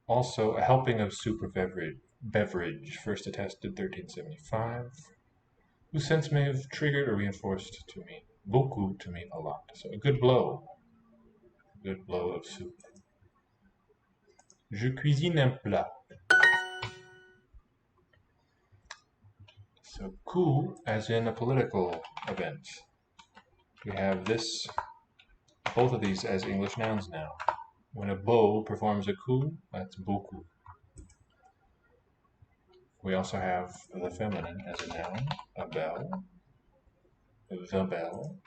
Also, a helping of super beverage, first attested 1375, whose sense may have triggered or reinforced to mean beaucoup to mean a lot. So a good blow of soup. Je cuisine un plat. So coup, as in a political event. We have this, both of these as English nouns now. When a beau performs a coup, that's beaucoup. We also have the feminine as a noun, a belle, the belle.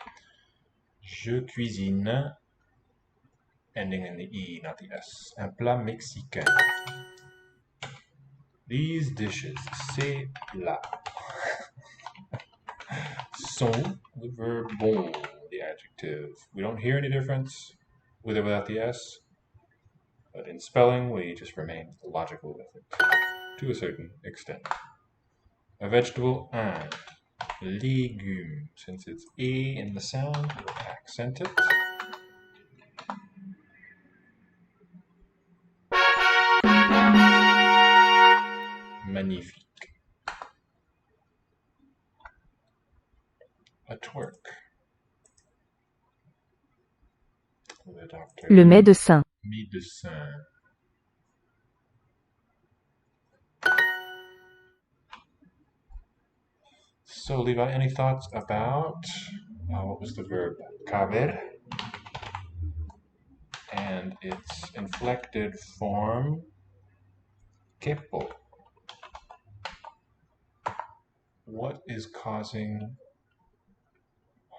Je cuisine, ending in the E, not the S. Un plat mexicain. These dishes, ces plats, sont, the verb bon, the adjective. We don't hear any difference with or without the S, but in spelling, we just remain logical with it to a certain extent. A vegetable, un. Légume, since it's E in the sound, we'll accent it. Magnifique. A twerk. The doctor. Le médecin. Médecin. So, Levi, any thoughts about what was the verb? Caber and its inflected form, quepo. What is causing?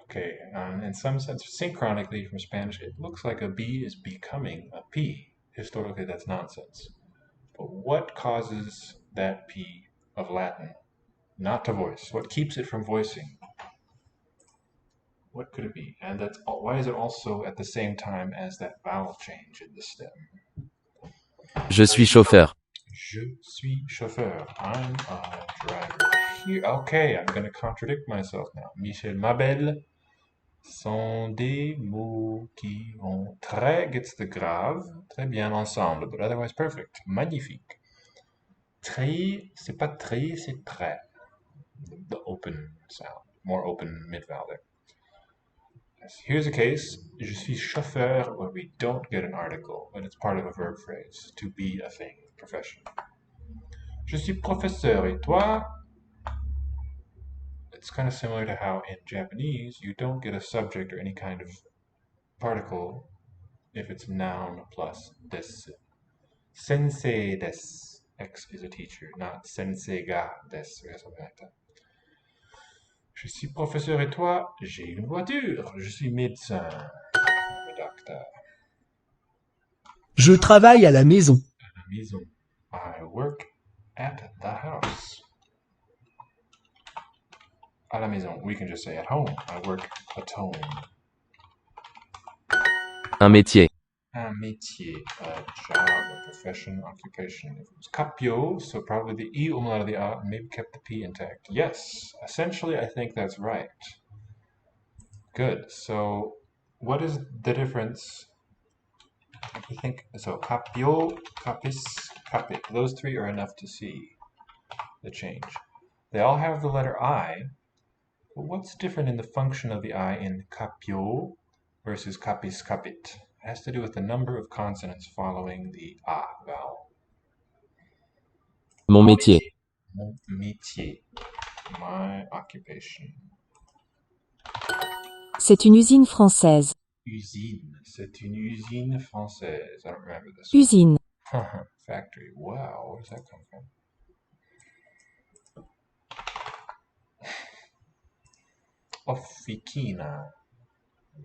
Okay, in some sense, synchronically from Spanish, it looks like a B is becoming a P. Historically, that's nonsense. But what causes that P of Latin not to voice? What keeps it from voicing? What could it be? And that's why is it also at the same time as that vowel change in the stem? Je suis chauffeur. Je suis chauffeur. I'm a driver. Here, okay, I'm going to contradict myself now. Michel, ma belle, sont des mots qui vont très gets the grave, très bien ensemble, but otherwise perfect. Magnifique. Très, c'est pas très, c'est très. The open sound, more open mid-vowel there. Here's a case, je suis chauffeur, where we don't get an article, but it's part of a verb phrase, to be a thing, profession. Je suis professeur, et toi? It's kind of similar to how in Japanese, you don't get a subject or any kind of particle if it's noun plus desu. Sensei desu. X is a teacher, not sensei ga desu, or something like that. Je suis professeur et toi? J'ai une voiture. Je suis médecin. I'm a doctor. Je travaille à la maison. À la maison. I work at the house. À la maison. We can just say at home. I work at home. Un métier. Un métier. A job, a profession, occupation. If it was capio, so probably the E umlaut of the A, maybe kept the P intact. Yes. Essentially, I think that's right. Good. So, what is the difference? I think so. Capio, capis, capit. Those three are enough to see the change. They all have the letter I, but what's different in the function of the I in capio versus capis, capit? It has to do with the number of consonants following the A vowel. Mon métier. Mon métier. My occupation. C'est une usine française. Usine. C'est une usine française. I don't remember this. Usine. Factory. Wow, where does that come from? Officina.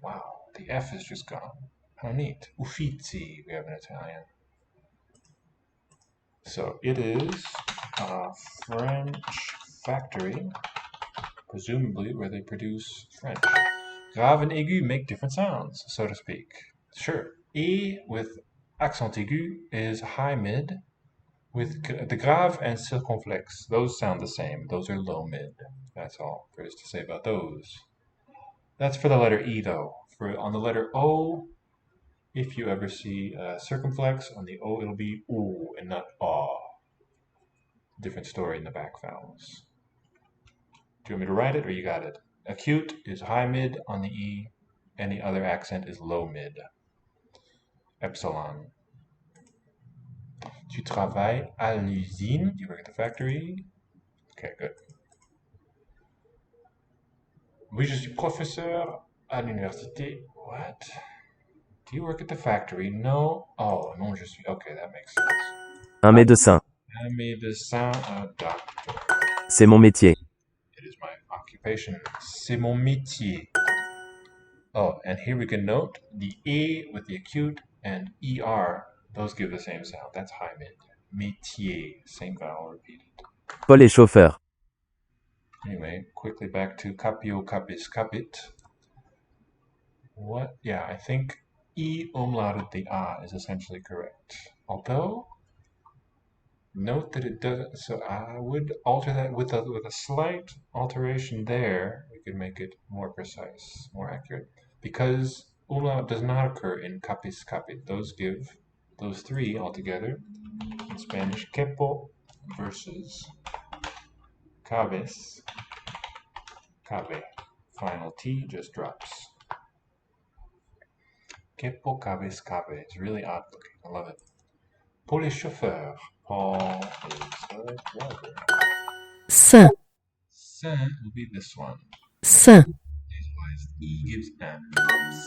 Wow, the F is just gone. How neat. Uffizi, we have in Italian. So it is a French factory, presumably where they produce French. Grave and aigu make different sounds, so to speak. Sure. E with accent aigu is high mid. With the grave and circonflexe, those sound the same. Those are low mid. That's all there is to say about those. That's for the letter E though. On the letter O, if you ever see circumflex, on the O it'll be O and not A. Different story in the back vowels. Do you want me to write it or you got it? Acute is high mid on the E. Any other accent is low mid. Epsilon. Tu travailles à l'usine. You work at the factory. Okay, good. Oui, je suis professeur à l'université. What? Do you work at the factory? No. Oh, non, je suis. Okay, that makes sense. Un médecin. Un médecin, a doctor. C'est mon métier. It is my occupation. C'est mon métier. Oh, and here we can note the E with the acute and ER. Those give the same sound. That's high mid. Métier. Same vowel repeated. Paul est chauffeur. Anyway, quickly back to capio, capis, capit. What? Yeah, I think E umlauted the A is essentially correct. Although, note that it doesn't, so I would alter that with a slight alteration there. We could make it more precise, more accurate. Because umlaut does not occur in capis, capit. Those give, those three altogether, in Spanish, quepo versus cabes, cabe. Final T just drops. Quepo cabes cabe. It's really odd looking. I love it. Paul est chauffeur. Paul is a driver. Saint. Saint will be this one. Saint. Otherwise, E gives M.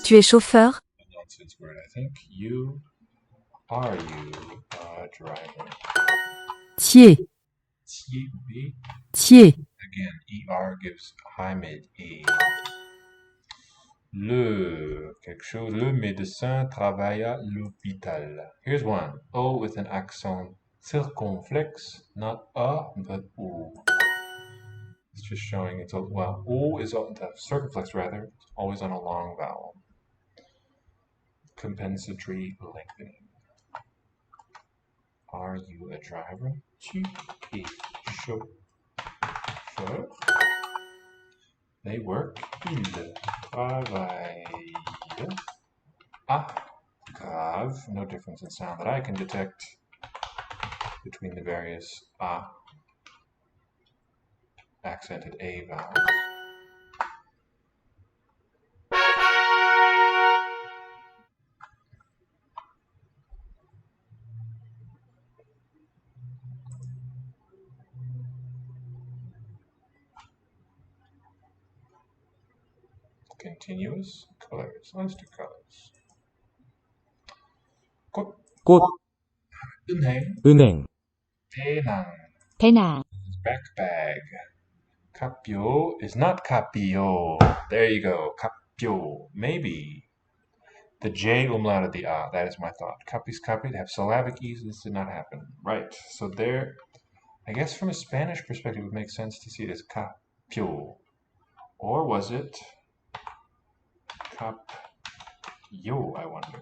Tu es chauffeur? A nonsense word, I think. Are you a driver? Thier. Thier will be. Thier. Again, ER gives high mid E. Le médecin travaille à l'hôpital. Here's one. O with an accent circonflexe, not A, but O. It's just showing it's O is the circumflex rather, always on a long vowel. Compensatory lengthening. Are you a driver? Tu es chauffeur. They work. Ils travaillent. Ah, grave. No difference in sound that I can detect between the various accented A vowels. Continuous colors. Let's do colors. 꽃, 꽃, 은행, 은행, 배낭, 배낭, backbag. Capio is not capio. There you go. Capio. Maybe. The J umlaut of the A. That is my thought. Capis capit have syllabic E's. This did not happen. Right. So there, I guess from a Spanish perspective, it would make sense to see it as capio. Or was it capio, I wonder.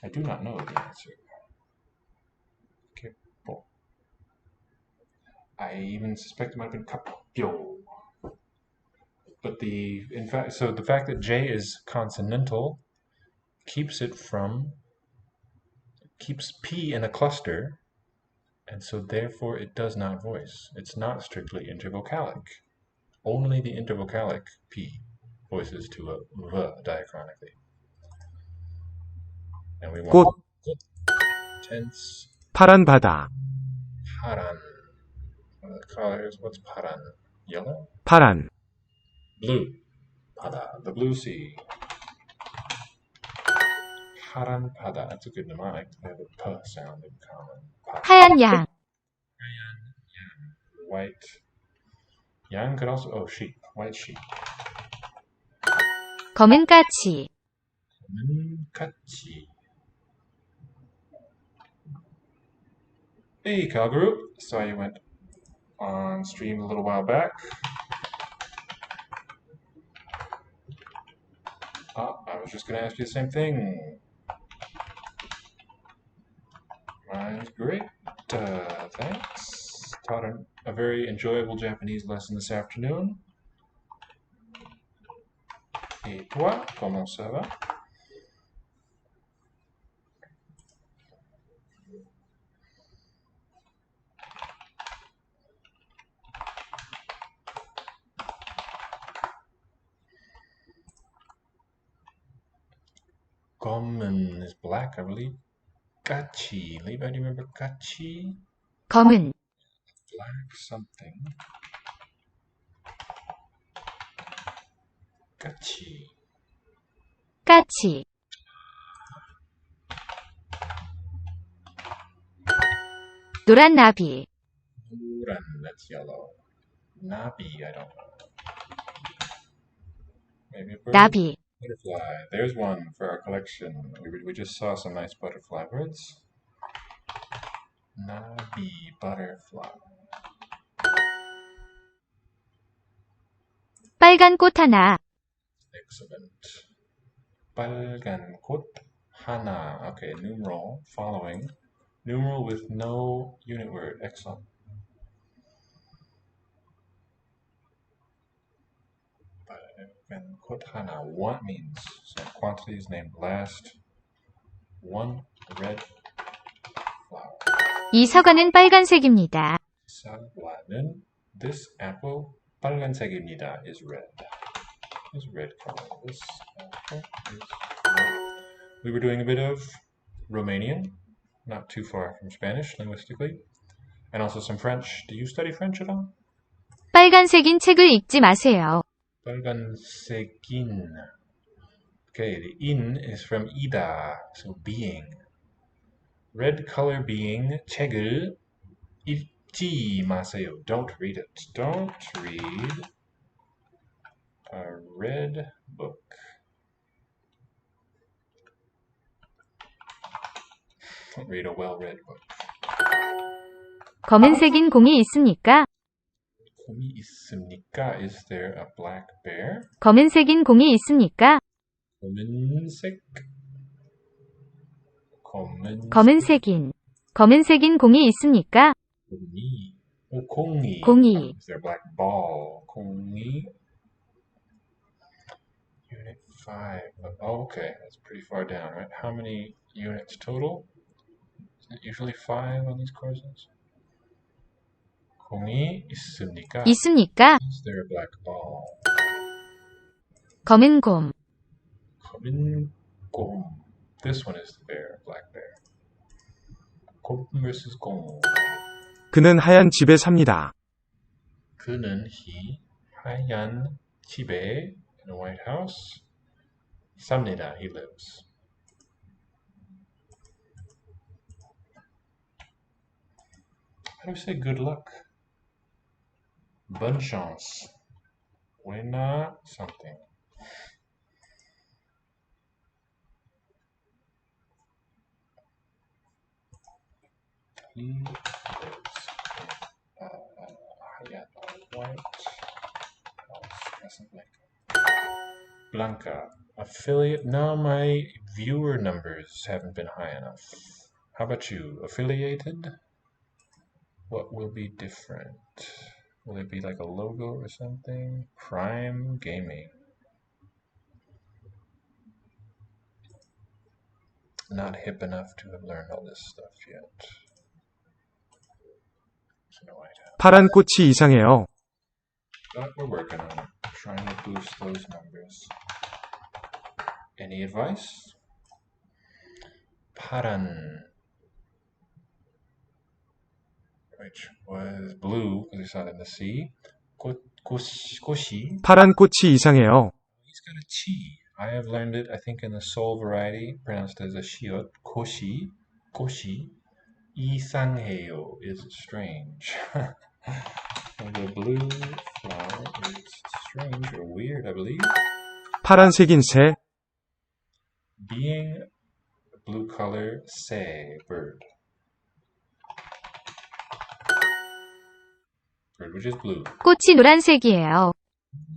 I do not know the answer. Capo. I even suspect it might have been capio. But the fact that J is consonantal keeps P in a cluster, and so therefore it does not voice. It's not strictly intervocalic. Only the intervocalic P voices to a V diachronically. And we want tense 파란 바다, paran. What are the colors? What's paran? Yellow? 파란, Blue. Pada. The blue sea. Paran pada. That's a good mnemonic. They have a P sound in common. 하얀 양, White. Yang could also, sheep. White sheep. 검은 까치, Kachi. Hey, Calgary. Saw you went on stream a little while back. I was just going to ask you the same thing. Mine's great. Thanks. Taught a very enjoyable Japanese lesson this afternoon. Et toi, comment ça va? Common is black, I believe. Kachi. Levi, do you remember kachi? 검은, Black something. Kachi. 까치, 노란 나비, Uran, that's yellow. Nabi, I don't know. Maybe a bird? 나비, Butterfly. There's one for our collection. We just saw some nice butterfly birds. Nabi, butterfly. 빨간 꽃 하나, Excellent. 빨간 꽃 하나. Okay, numeral following. Numeral with no unit word. Excellent. 빨간 꽃 하나. One means so quantities named last. One red flower. 이 사과는 빨간색입니다. 사과는 this apple 빨간색입니다 is red. Is red color. This apple is red. We were doing a bit of Romanian, not too far from Spanish linguistically, and also some French. Do you study French at all? 빨간색인 책을 읽지 마세요. 빨간색인. Okay, the in is from ida, so being. Red color being 책을 읽지 마세요. Don't read it. Don't read a red book. Don't read a well-read book. 검은색인 공이 있습니까? 곰이 있습니까? Is there a black bear? 검은색인 공이 있습니까? 검은색 검은색인 공이 있습니까? 공이 공이. Is there a black ball? 공이 Unit 5. Oh, okay, that's pretty far down, right? How many units total? Is it usually 5 on these courses? 공이 있습니까? 있습니까? Is there a black ball? 검은 곰. 검은 곰. This one is the bear, black bear. 곰 versus 곰. 그는 하얀 집에 삽니다. 그는 하얀 집에 in a white house 삽니다. He lives. How do we say good luck? Bonne chance. Buena something. He lives in hayan white house. Casablanca. Affiliate? No, my viewer numbers haven't been high enough. How about you? Affiliated? What will be different? Will it be like a logo or something? Prime Gaming. Not hip enough to have learned all this stuff yet. So no idea. 파란 꽃이 이상해요. But we're working on it. Trying to boost those numbers. Any advice? 파란, which was blue because we saw it in the sea. 꽃이. 파란 꽃이 이상해요. He's got a chi. I have learned it, I think, in the Seoul variety, pronounced as a shiot. Koshi. 이상해요 is strange. And the blue flower is strange or weird, I believe. 파란색인 새. Being blue color, 새, bird. Bird which is blue. 꽃이 노란색이에요.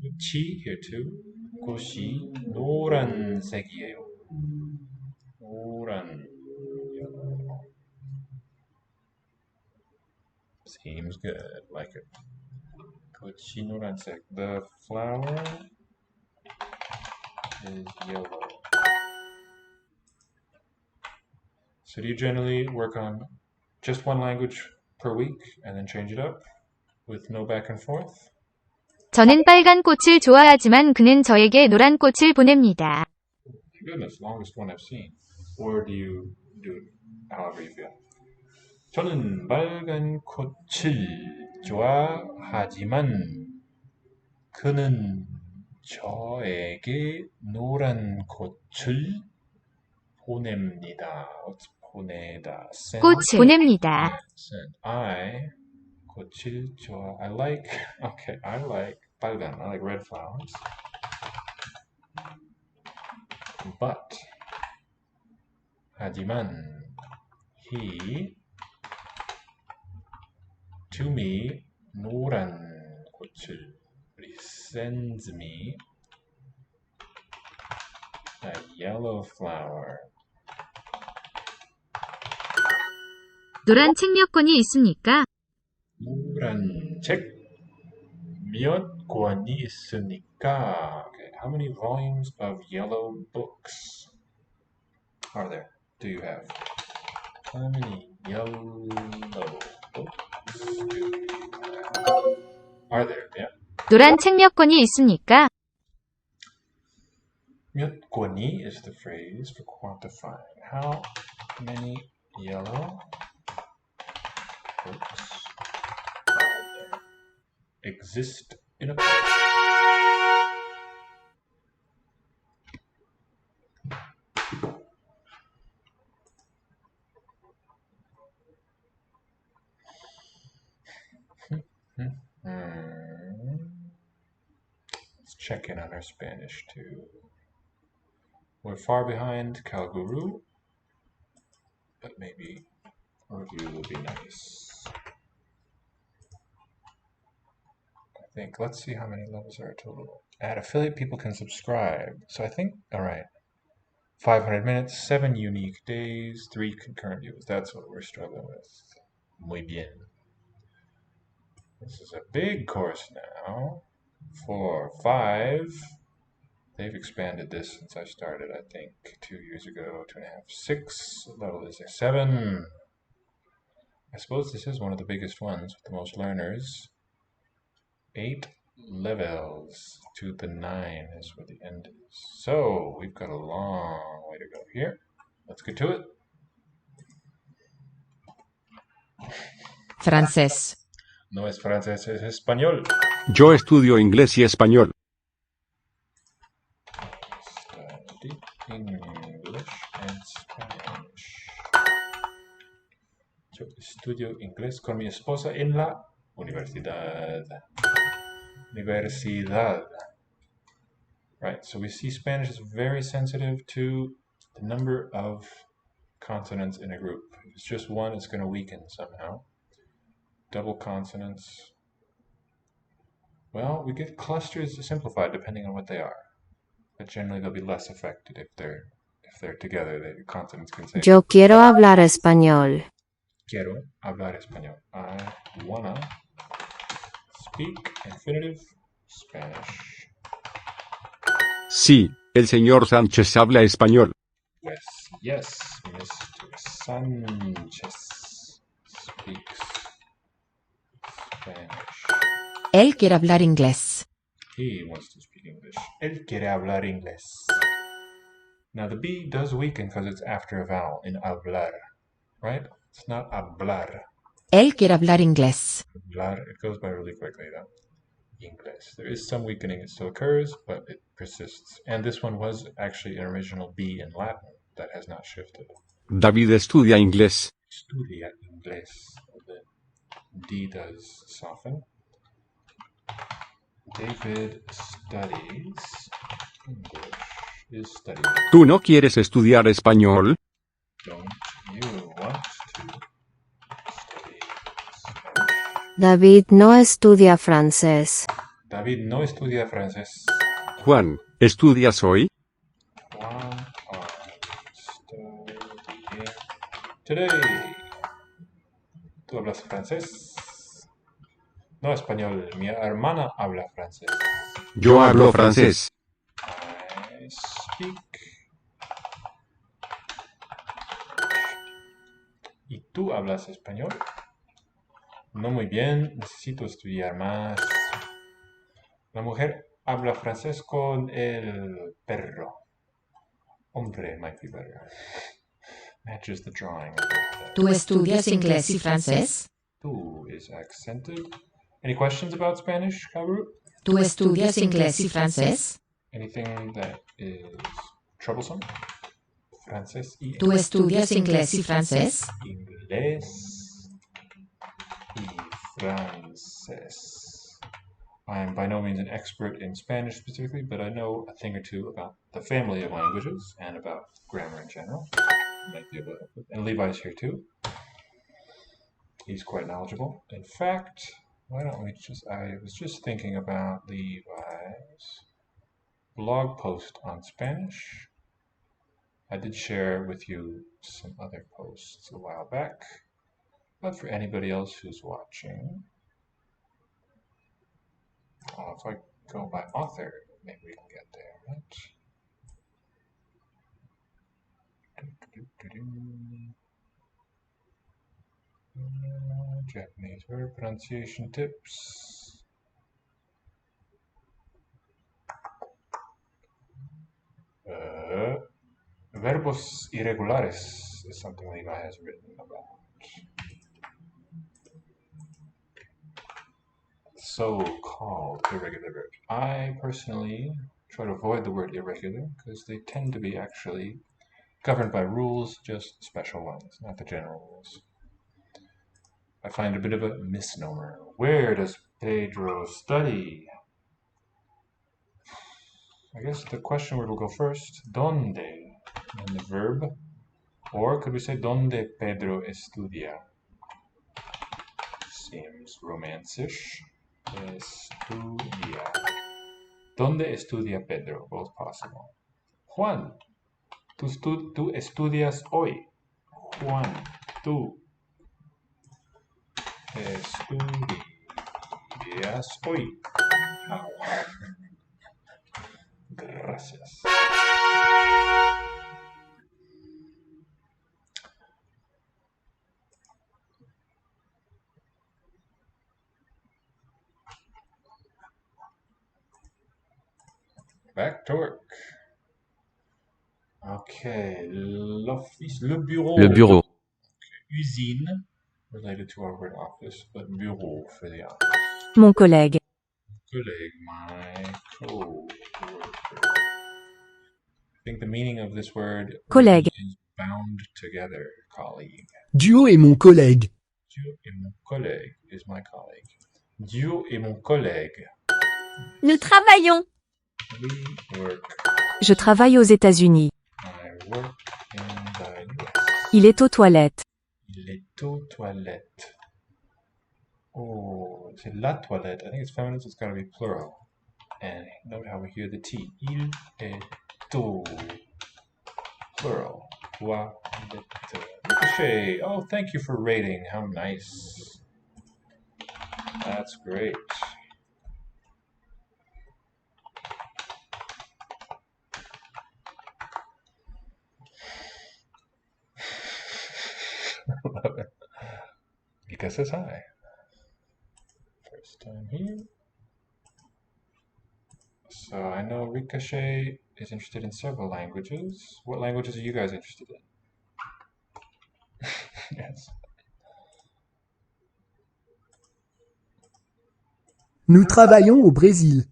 꽃이 here too. 꽃이 노란색이에요. 노란. Seems good. Like it. 꽃이 노란색. The flower is yellow. So do you generally work on just one language per week and then change it up with no back and forth? 저는 빨간 꽃을 좋아하지만 그는 저에게 노란 꽃을 보냅니다. Goodness, longest one I've seen. Or do you do it however you feel? 저는 빨간 꽃을 좋아하지만 그는 저에게 노란 꽃을 보냅니다. What's 보내다? Send? 꽃을 보냅니다. Send. I 꽃을 좋아. I like. Okay, I like 빨간. I like red flowers. But 하지만 he to me 노란 꽃을 he sends me a yellow flower. 노란 책 몇 권이 있습니까? 노란 책 몇 권이 있습니까? Okay, how many volumes of yellow books are there? Do you have? How many yellow books do you have? Are there? Yeah. 노란 책 몇 권이 있습니까? 몇 권이 is the phrase for quantifying. How many yellow books are there? Exist in a book. Let's check in on our Spanish too. We're far behind Calguru, but maybe a review will be nice. think. Let's see how many levels are total. At affiliate, people can subscribe. So I think, all right, 500 minutes, 7 unique days, 3 concurrent views. That's what we're struggling with. Muy bien. This is a big course now. 4, 5. They've expanded this since I started, I think, 2 years ago, 2.5, 6. What level is there? 7. I suppose this is one of the biggest ones with the most learners. 8 levels to the 9 is where the end is. So we've got a long way to go here. Let's get to it. Francés. No es francés, es español. Yo estudio inglés y español. Study English and Spanish. Yo estudio inglés con mi esposa en la universidad. Universidad. Right, so we see Spanish is very sensitive to the number of consonants in a group. If it's just one, it's going to weaken somehow. Double consonants. Well, we get clusters simplified depending on what they are. But generally they'll be less affected if they're together. The consonants can say Yo quiero hablar español. quiero hablar español. I wanna speak infinitive Spanish. Sí, el señor Sánchez habla español. Yes, Mr. Sanchez speaks Spanish. Él quiere hablar inglés. He wants to speak English. Él quiere hablar inglés. Now the B does weaken because it's after a vowel in hablar, right? It's not hablar. Él quiere hablar inglés. Hablar, it goes by really quickly though. English. There is some weakening, it still occurs, but it persists. And this one was actually an original B in Latin that has not shifted. David estudia inglés. Estudia inglés. The D does soften. David studies English. Is studying. ¿Tú no quieres estudiar español? Don't you want to study Spanish? David no estudia francés. David no estudia francés. Juan, ¿estudias hoy? Juan are studying today. ¿Tú hablas francés? No español. Mi hermana habla francés. Yo hablo francés. I speak. ¿Y tú hablas español? No muy bien, necesito estudiar más. La mujer habla francés con el perro. Hombre might be better. Matches the drawing. ¿Tú estudias inglés y francés? Tú is accented. Any questions about Spanish, Kabru? ¿Tú estudias inglés y francés? Anything that is troublesome? Francés y ¿Tú estudias inglés y francés? Inglés y francés. I am by no means an expert in Spanish specifically, but I know a thing or two about the family of languages and about grammar in general. Might be able to help with. And Levi's here too. He's quite knowledgeable. In fact, why don't we I was just thinking about Levi's blog post on Spanish. I did share with you some other posts a while back, but for anybody else who's watching, if I go by author, maybe we can get there, right? Japanese verb pronunciation tips. Verbos irregulares is something Levi has written about. So-called irregular verbs. I personally try to avoid the word irregular because they tend to be actually governed by rules, just special ones, not the general rules. I find a bit of a misnomer. Where does Pedro study? I guess the question word will go first. ¿Dónde? And the verb. Or could we say ¿Dónde Pedro estudia? Seems romance-ish. estudia. ¿Dónde estudia Pedro? Both possible. Juan, tú estudias hoy. Juan, tú estudias hoy. Ow. Gracias. Back to work. Okay, l'office, le bureau. Le bureau. Usine, related to our word office, but bureau for the office. Mon collègue. Colleague, my co-worker. I think the meaning of this word Collègue. is bound together, colleague. Duo est mon collègue. Dieu est mon collègue is my colleague. Dieu est mon collègue. Nous travaillons. We work. Je travaille aux États-Unis. I work in the US. Il est aux toilettes. Il est aux toilettes. Oh, c'est la toilette. I think it's feminine, so it's gotta be plural. And note how we hear the T. Il est aux. Plural. Toilette. Ricochet. Oh, thank you for rating. How nice. That's great. Love it. Mika says hi. First time here. So I know Ricochet is interested in several languages. What languages are you guys interested in? Yes. Nous travaillons au Brésil.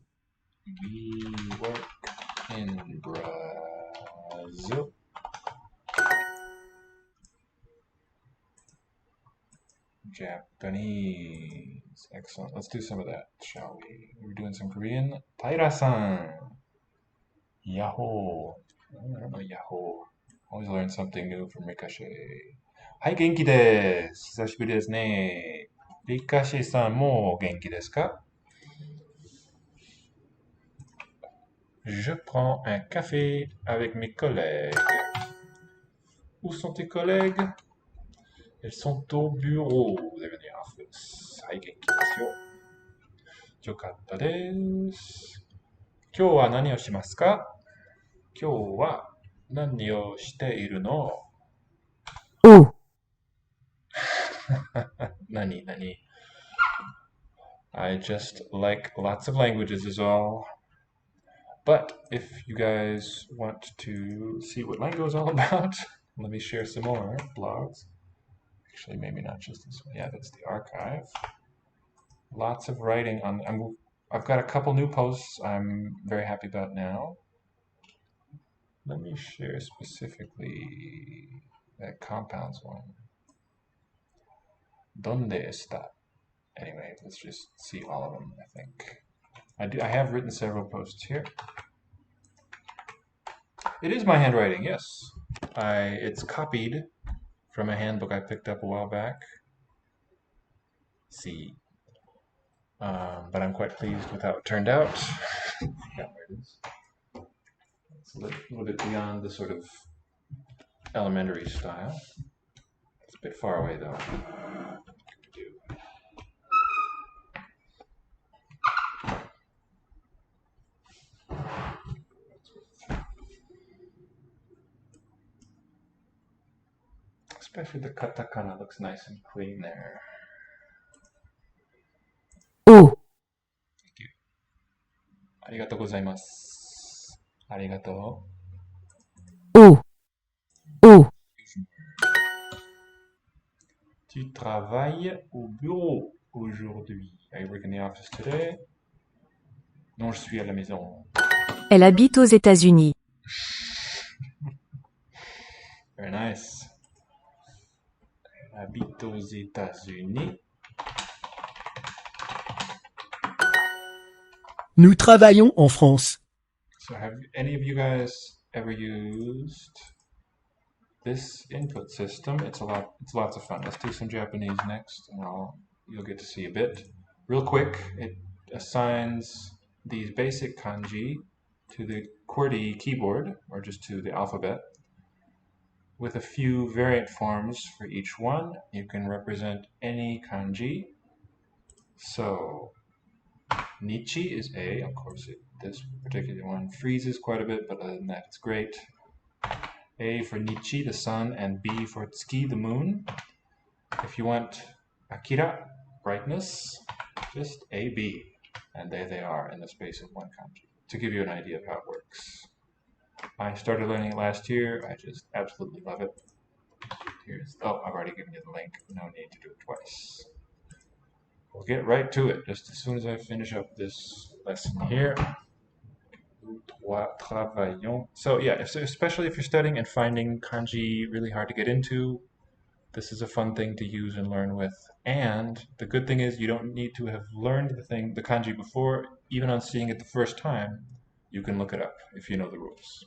We work in Brazil. Japanese. Excellent. Let's do some of that, shall we? We're doing some Korean. Taira-san. Yahoo. Oh, I don't know Yahoo. Always learn something new from Ricochet. Hi, genki desu. 久しぶりですね。Ricochetさんも元気ですか? Je prends un café avec mes collègues. Où sont tes collègues? Elles sont au bureau. They're in the office. はい、元気ですよ。よかったです。今日は何をしますか? 今日は何をしているの? Oh. 何 I just like lots of languages is all. But if you guys want to see what Lango is all about, let me share some more blogs. Actually, maybe not just this one. Yeah, that's the archive. Lots of writing on. I've got a couple new posts I'm very happy about now. Let me share specifically that compounds one. ¿Dónde está? Anyway, let's just see all of them, I think. I have written several posts here. It is my handwriting, yes. It's copied from a handbook I picked up a while back. See. But I'm quite pleased with how it turned out. Forgot where it is. It's a little bit beyond the sort of elementary style. It's a bit far away though. Especially the katakana looks nice and clean there. Oh. Thank you. Arigatou gozaimasu. Arigatou. Oh. Oh. Tu travailles au bureau aujourd'hui. I work in the office today. Non, je suis à la maison. Elle habite aux États-Unis. Very nice. Elle habite aux États-Unis. Nous travaillons en France. So have any of you guys ever used this input system? It's lots of fun. Let's do some Japanese next, and you'll get to see a bit. real quick, it assigns these basic kanji to the QWERTY keyboard, or just to the alphabet, with a few variant forms for each one. You can represent any kanji. So, Nichi is A, of course this particular one freezes quite a bit, but other than that it's great. A for Nichi, the sun, and B for Tsuki, the moon. If you want Akira, brightness, just A, B, and there they are in the space of one kanji, to give you an idea of how it works. I started learning it last year. I just absolutely love it. I've already given you the link. No need to do it twice. We'll get right to it just as soon as I finish up this lesson here. So yeah, especially if you're studying and finding kanji really hard to get into, this is a fun thing to use and learn with. And the good thing is you don't need to have learned the kanji before. Even on seeing it the first time, you can look it up if you know the rules.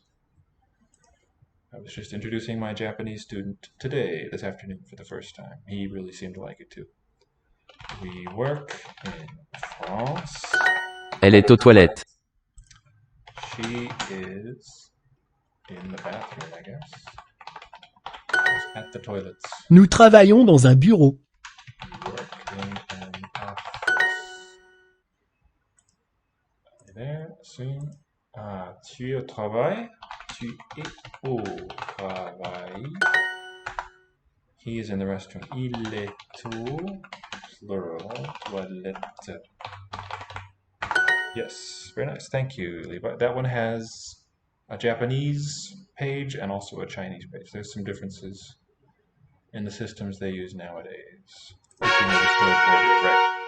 I was just introducing my Japanese student this afternoon for the first time. He really seemed to like it too. We work in France. Elle est aux toilettes. She is in the bathroom, I guess. At the toilets. Nous travaillons dans un bureau. We work in an office. There, soon. Tu es au travail. Tu es au travail. He is in the restroom. Il est au, plural, toilette. Yes, very nice. Thank you, Levi. That one has a Japanese page and also a Chinese page. There's some differences in the systems they use nowadays. If you know the code order, right?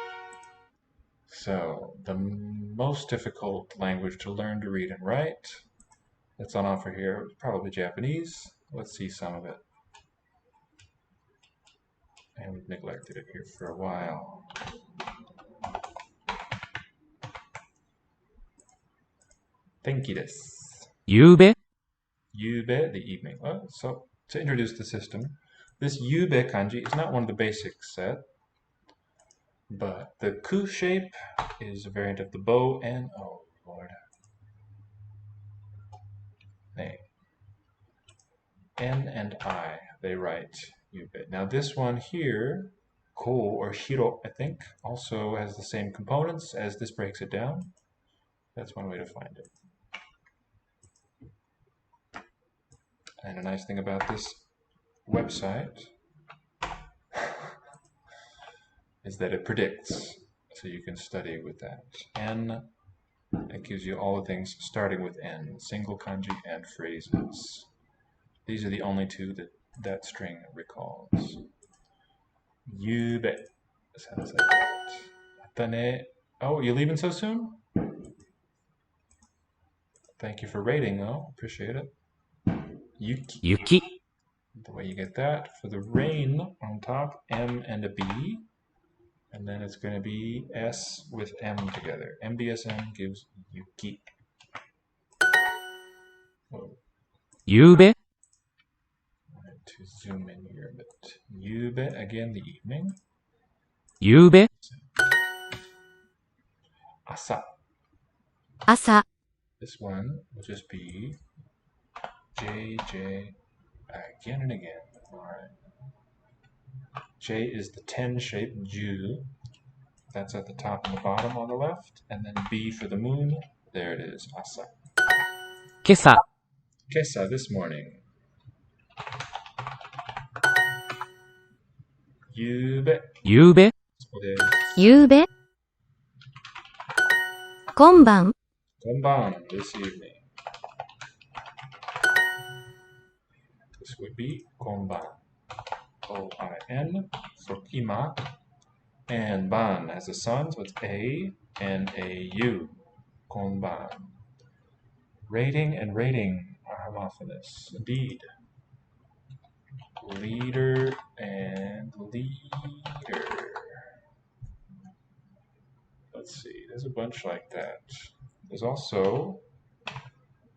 So, the most difficult language to learn to read and write that's on offer here is probably Japanese. Let's see some of it. And we've neglected it here for a while. Tenki desu. 夕べ Yube, the evening. So, to introduce the system, this yube kanji is not one of the basic set, but the ku shape is a variant of the bow and, oh lord, N and I, they write yube. Now this one here, ko or shiro, I think, also has the same components as this breaks it down. That's one way to find it. And a nice thing about this website is that it predicts, so you can study with that. N, it gives you all the things starting with N, single kanji and phrases. These are the only two that string recalls. Yube sounds like that. Atane. Oh, you're leaving so soon? Thank you for rating, though. Appreciate it. Yuki. 雪 The way you get that, for the rain on top, M and a B. And then it's going to be S with M together. MBSM gives Yuki. Whoa. 夕べ To zoom in here a bit. Yube, again, the evening. 夕べ Asa. 朝、 This one will just be JJ again and again. Alright. J is the 10 shape, Ju. That's at the top and the bottom on the left. And then B for the moon. There it is, Asa. 今朝 Kesa, this morning. Yube. 夕べ 夕べ、今晩、 Konban, this evening. This would be Konban. O-I-N for Ima. And Ban as a sun, so it's A and a U. Konban. Rating and rating are homophonous. Indeed. Leader and leader. Let's see, there's a bunch like that. There's also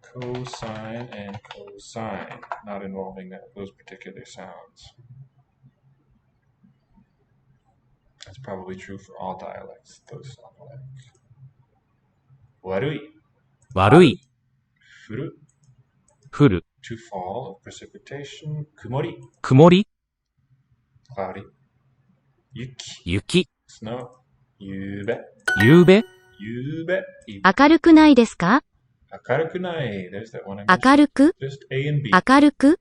cosine and cosine, not involving those particular sounds. That's probably true for all dialects. Those sound like. 悪い、悪い、降る、降る、 to fall of precipitation, 曇り、曇り、 cloudy, 雪、雪、 snow, 夕べ、夕べ、夕べ、明るくないですか？明るくない。There's that one I 明 mentioned. るく Just A and B. 明るく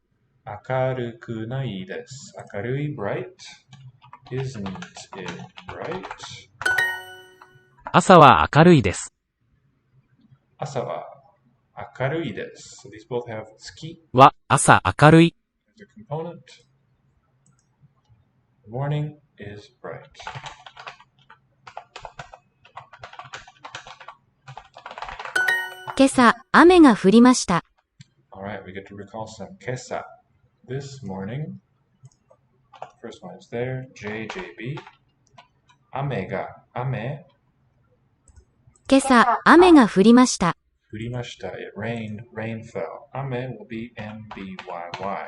明るくないです。明るい bright. Isn't it bright? 朝は明るいです。朝は明るいです。So these both have 月は、朝明るい。 as a component. The morning is bright. 今朝、雨が降りました。Alright, we get to recall some 今朝 this morning. First one is there. JJB. 雨が雨今朝、雨が降りました。降りました。It rained, rain fell. 雨 will be MBYY.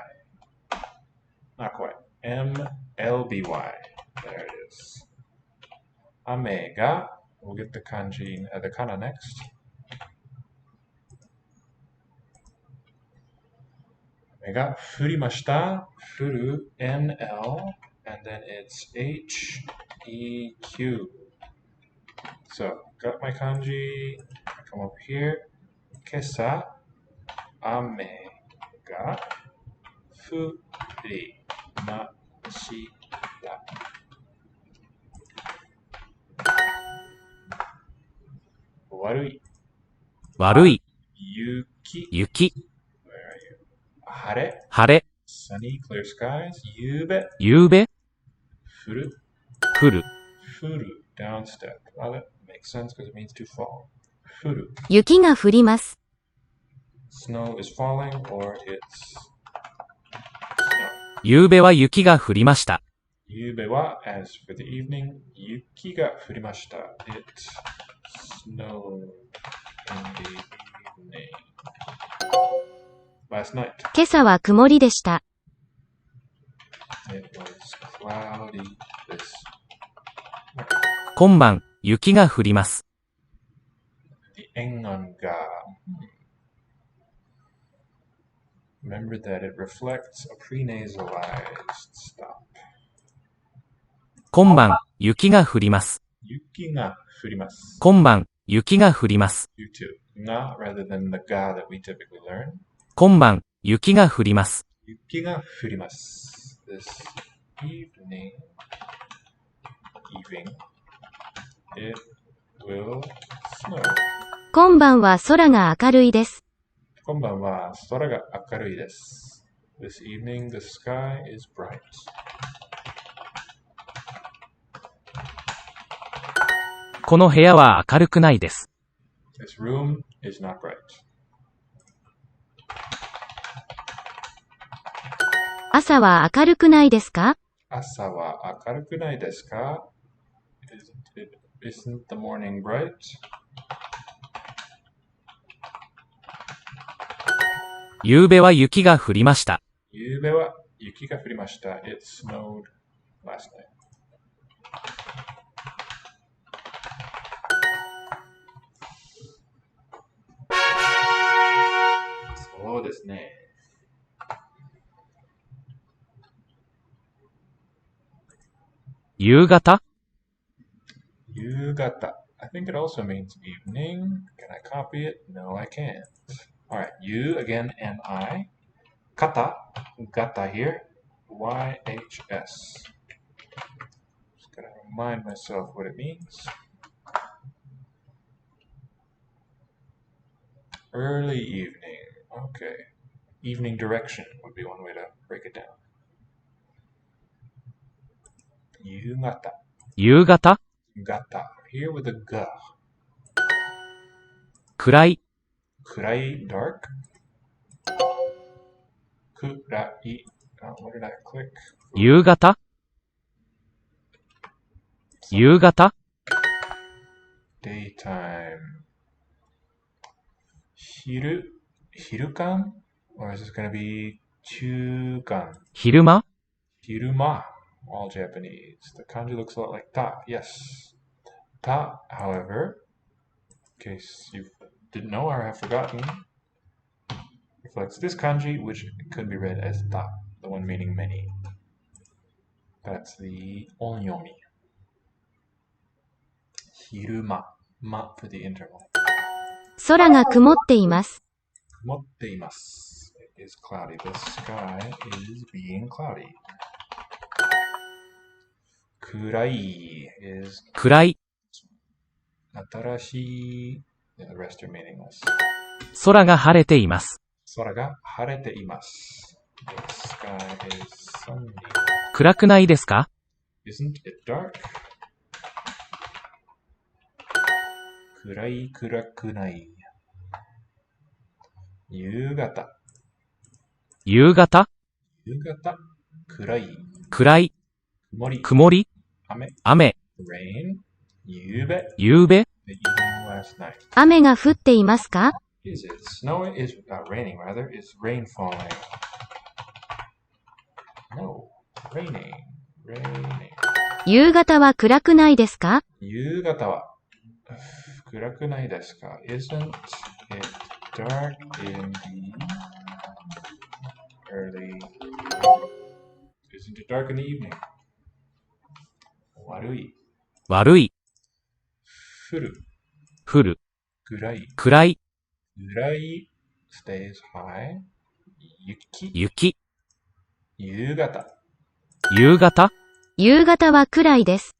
Not quite. MLBY. There it is. 雨が we'll get the kanji, the kana next. 雨が降りました。降る NL and then it's HEQ. So, got my kanji. Come over here. 今朝、雨が降りました。悪い。悪い、雪。雪、 Where are you? 晴れ。晴れ、 Sunny, clear skies. 夕べ。夕べ、降る。降る、降る。Down step. Well, that makes sense because it means to fall. 降る。雪が降ります。Snow is falling or it's snow. 夕べは雪が降りました。夕べは as for the evening, 雪が降りました。It snowed in the evening. Last night, 今朝は曇りでした。it was cloudy this. 今晩、雪が降ります。 The engon ga. Remember that it reflects a prenasalized stop. 今晩、雪が降ります。雪が降ります。今晩、雪が降ります。 You too. Nga rather than the ga that we typically learn. 今晩、雪が降ります。雪が降ります。This evening, it will snow. 今晩は空が明るいです。こんばんは。空が明るいです。This evening, the sky is bright. この部屋は明るくないです。 This room is not bright. 朝は明るくないですか？朝は明るくないですか？ Isn't the morning bright? 夕べは雪が降りました。夕べは雪が降りました。It snowed last night. そうですね。夕方、夕方. I think it also means evening. Can I copy it? No, I can't. Alright, you again, N-I. Kata, gata here. Y-H-S. Just gotta remind myself what it means. Early evening. Okay. Evening direction would be one way to break it down. Yugata. 夕方、 Gata. Here with a ga. 暗い、 Kurai, dark. Kurai. Oh, what did I click? 夕方、夕方、 Daytime. Hirukan? Or is this going to be chukan? 昼間、 Hiruma. all Japanese. The kanji looks a lot like ta, yes. Ta, however, in case you didn't know or have forgotten, reflects this kanji, which could be read as ta, the one meaning many. That's the onyomi. Hiruma, ma for the interval. 空が曇っています。曇っています is cloudy. The sky is being cloudy. 暗い is 暗い。新しい the rest are meaningless. 空が晴れています。空が晴れています The sky is sunny. 暗くないですか？ Isn't it dark? 暗くない夕方夕方？暗い暗い。曇り曇り？雨雨。 rain 夕べ夕べ？ the evening last night. 雨が降っていますか？ Is it snowing? Is raining rather? Is rain falling? No, raining. 夕方は暗くないですか？夕方は暗くないですか Isn't it dark in the early? Isn't it dark in the evening? 悪い悪い。降る降る。暗い暗い。暗い stays high 雪雪。夕方夕方？夕方は暗いです。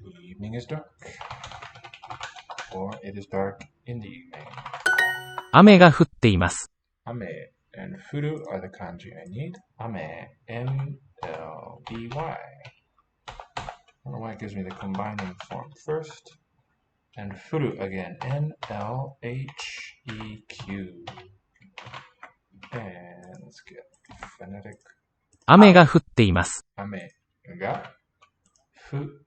The evening is dark or it is dark in the evening. 雨が降っています。雨 and furu are the kanji I need. 雨 M-L-E-Y. I don't know why it gives me the combining form first. And furu again, N-L-H-E-Q. And let's get phonetic. 雨が降っています。雨がふ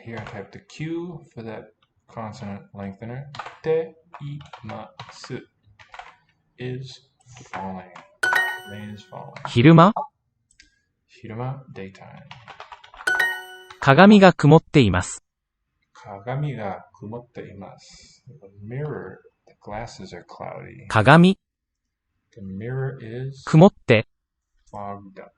Here I type the Q for that consonant lengthener. Te imasu is falling. Rain is falling. 昼間？ Hiruma, daytime. 鏡が曇っています。鏡が曇っています The mirror, the glasses are cloudy. 鏡？ The mirror is 曇って？ fogged up.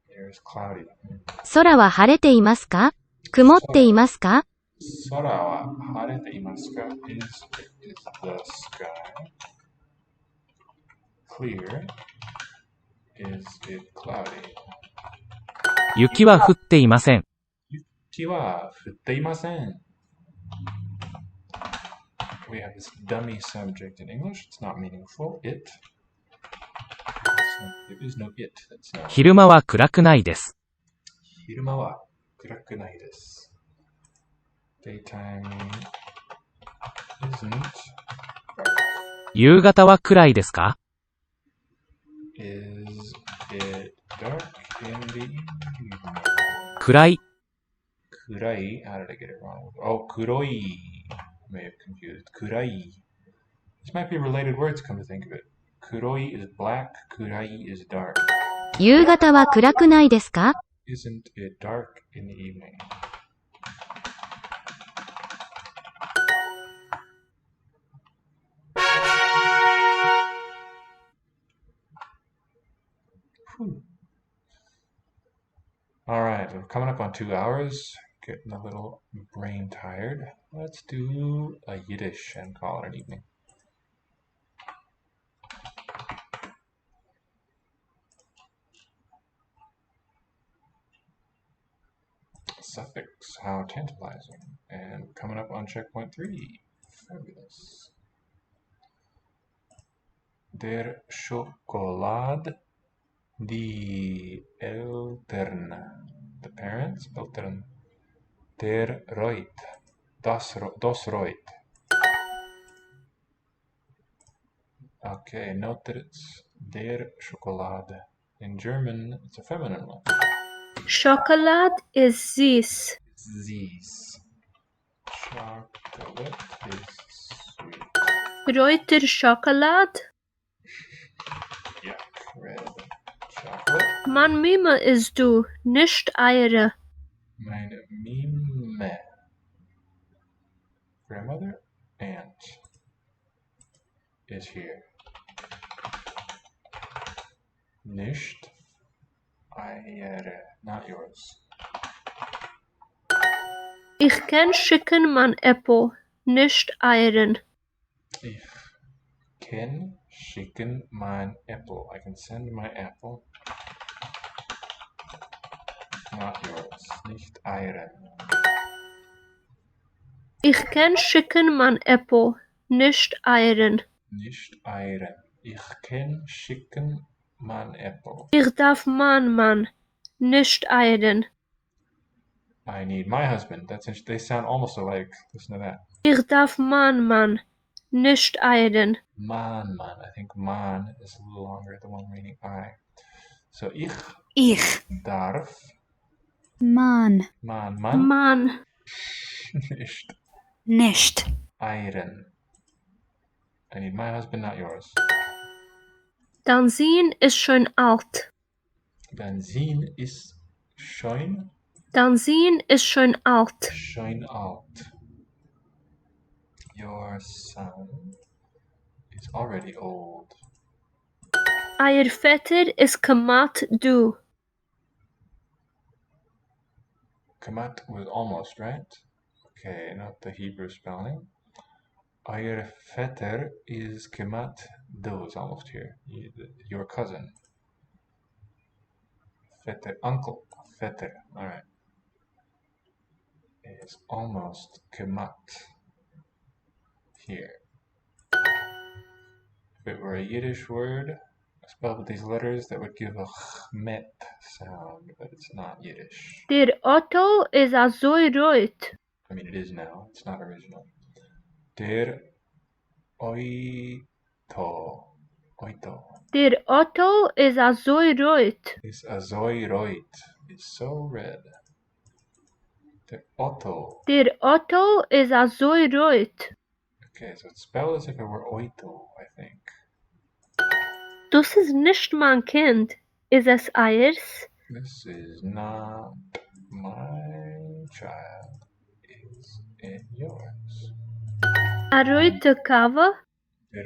Mirror is cloudy. 空は晴れていますか？曇っていますか？空は晴れていますか is the sky clear? Is it cloudy? 雪は降っていません。雪は降っていません We have this dummy subject in English. It's not meaningful. It. There is no it. That's no. 昼間は暗くないです。昼間は暗くないです Daytime isn't. 夕方は暗いですか？ Is it dark in the evening? 暗い。暗い How did I get it wrong? Oh, 黒い May have confused. 暗い This might be related words, come to think of it. 黒い is black, 暗い is dark. 夕方は暗くないですか？ Isn't it dark in the evening? Whew. All right, we're coming up on 2 hours. Getting a little brain tired. Let's do a Yiddish and call it an evening. Suffix, how tantalizing. And coming up on checkpoint 3. Fabulous. Der Schokolade, die Eltern. The parents, Eltern. Der Reut, das Reut. Okay, note that it's der Schokolade. In German, it's a feminine one. Schokolade is süß. Süß. Chocolate is sweet. Reuter Schokolade? Man Mime is du, nicht eire. Mein Mime. Grandmother, aunt, is here. Nicht eire. Not yours. Ich kann schicken man Apple, nicht eiren. Ich kann schicken mein Apple. I can send my apple. Not yours. Nicht eiren. Ich kann schicken man Apple, nicht eiren. Nicht eiren. Ich kann schicken mein Apple. Ich darf man, nicht eiren. I need my husband. They sound almost alike. Listen to that. Ich darf man, nicht eiren. Man. I think man is a little longer, the one reading I. So ich darf Man. Man, nicht Nicht. eiren. I need my husband, not yours. Dansin ist schon alt. Benzin ist schon Dansin ist schon alt. alt. Your son is already old. Eier Vetter ist kamat du. Kamat was almost right. Okay, not the Hebrew spelling. Euer Vetter is Kemat do is almost here. Your cousin. Vetter, uncle. Vetter, alright. Is almost Kemat here. If it were a Yiddish word spelled with these letters, that would give a chmet sound, but it's not Yiddish. Der Otto ist a so rot. I mean, it is now. It's not original. Der Oito. Der Otto ist a so rot. Is azoiroit. Is so red. Der Otto. Der Otto ist a so rot. Okay, so it's spelled as if it were oito, I think. Das ist nicht mein Kind. Ist es eiers? This is not my child. Is it yours? A rote Kava? Der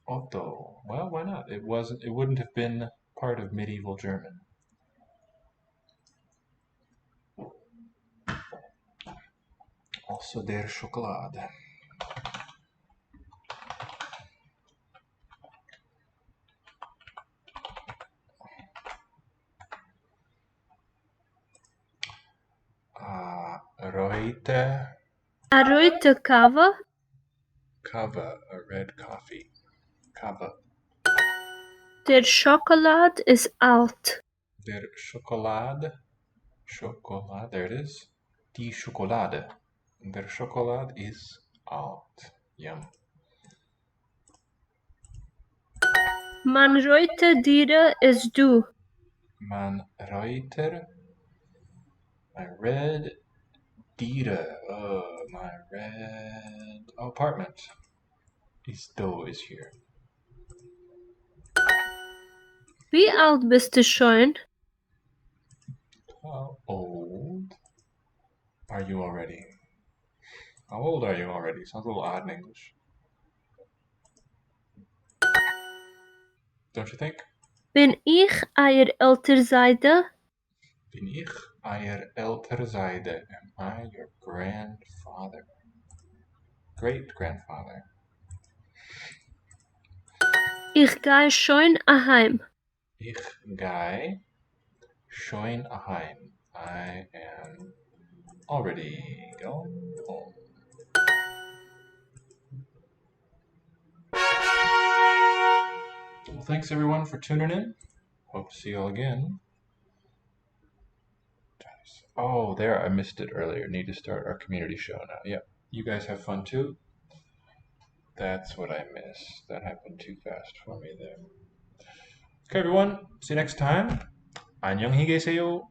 Otto. Well, why not? It wouldn't have been part of medieval German. Also der Schokolade. Reute. A rote Kava? Kava, a red coffee. Kava. Der Schokolade ist alt. Der Schokolade. Schokolade, there it is. Die Schokolade. Der Schokolade is alt. Yum. Man rote Diere ist du. Man Reuter. My red Dita. Oh, my red apartment. Is here. Wie alt bist du schon? How old are you already? How old are you already? Sounds a little odd in English. Don't you think? Bin ich eier älter Seite? Bin ich euer älter Seite? Am I your grandfather? Great grandfather. Ich gehe schon heim. Ich gehe schon heim. I am already going home. Well, thanks everyone for tuning in. Hope to see you all again. Oh, there, I missed it earlier. Need to start our community show now. Yep, you guys have fun too. That's what I missed. That happened too fast for me there. Okay, everyone. See you next time. 안녕히 계세요.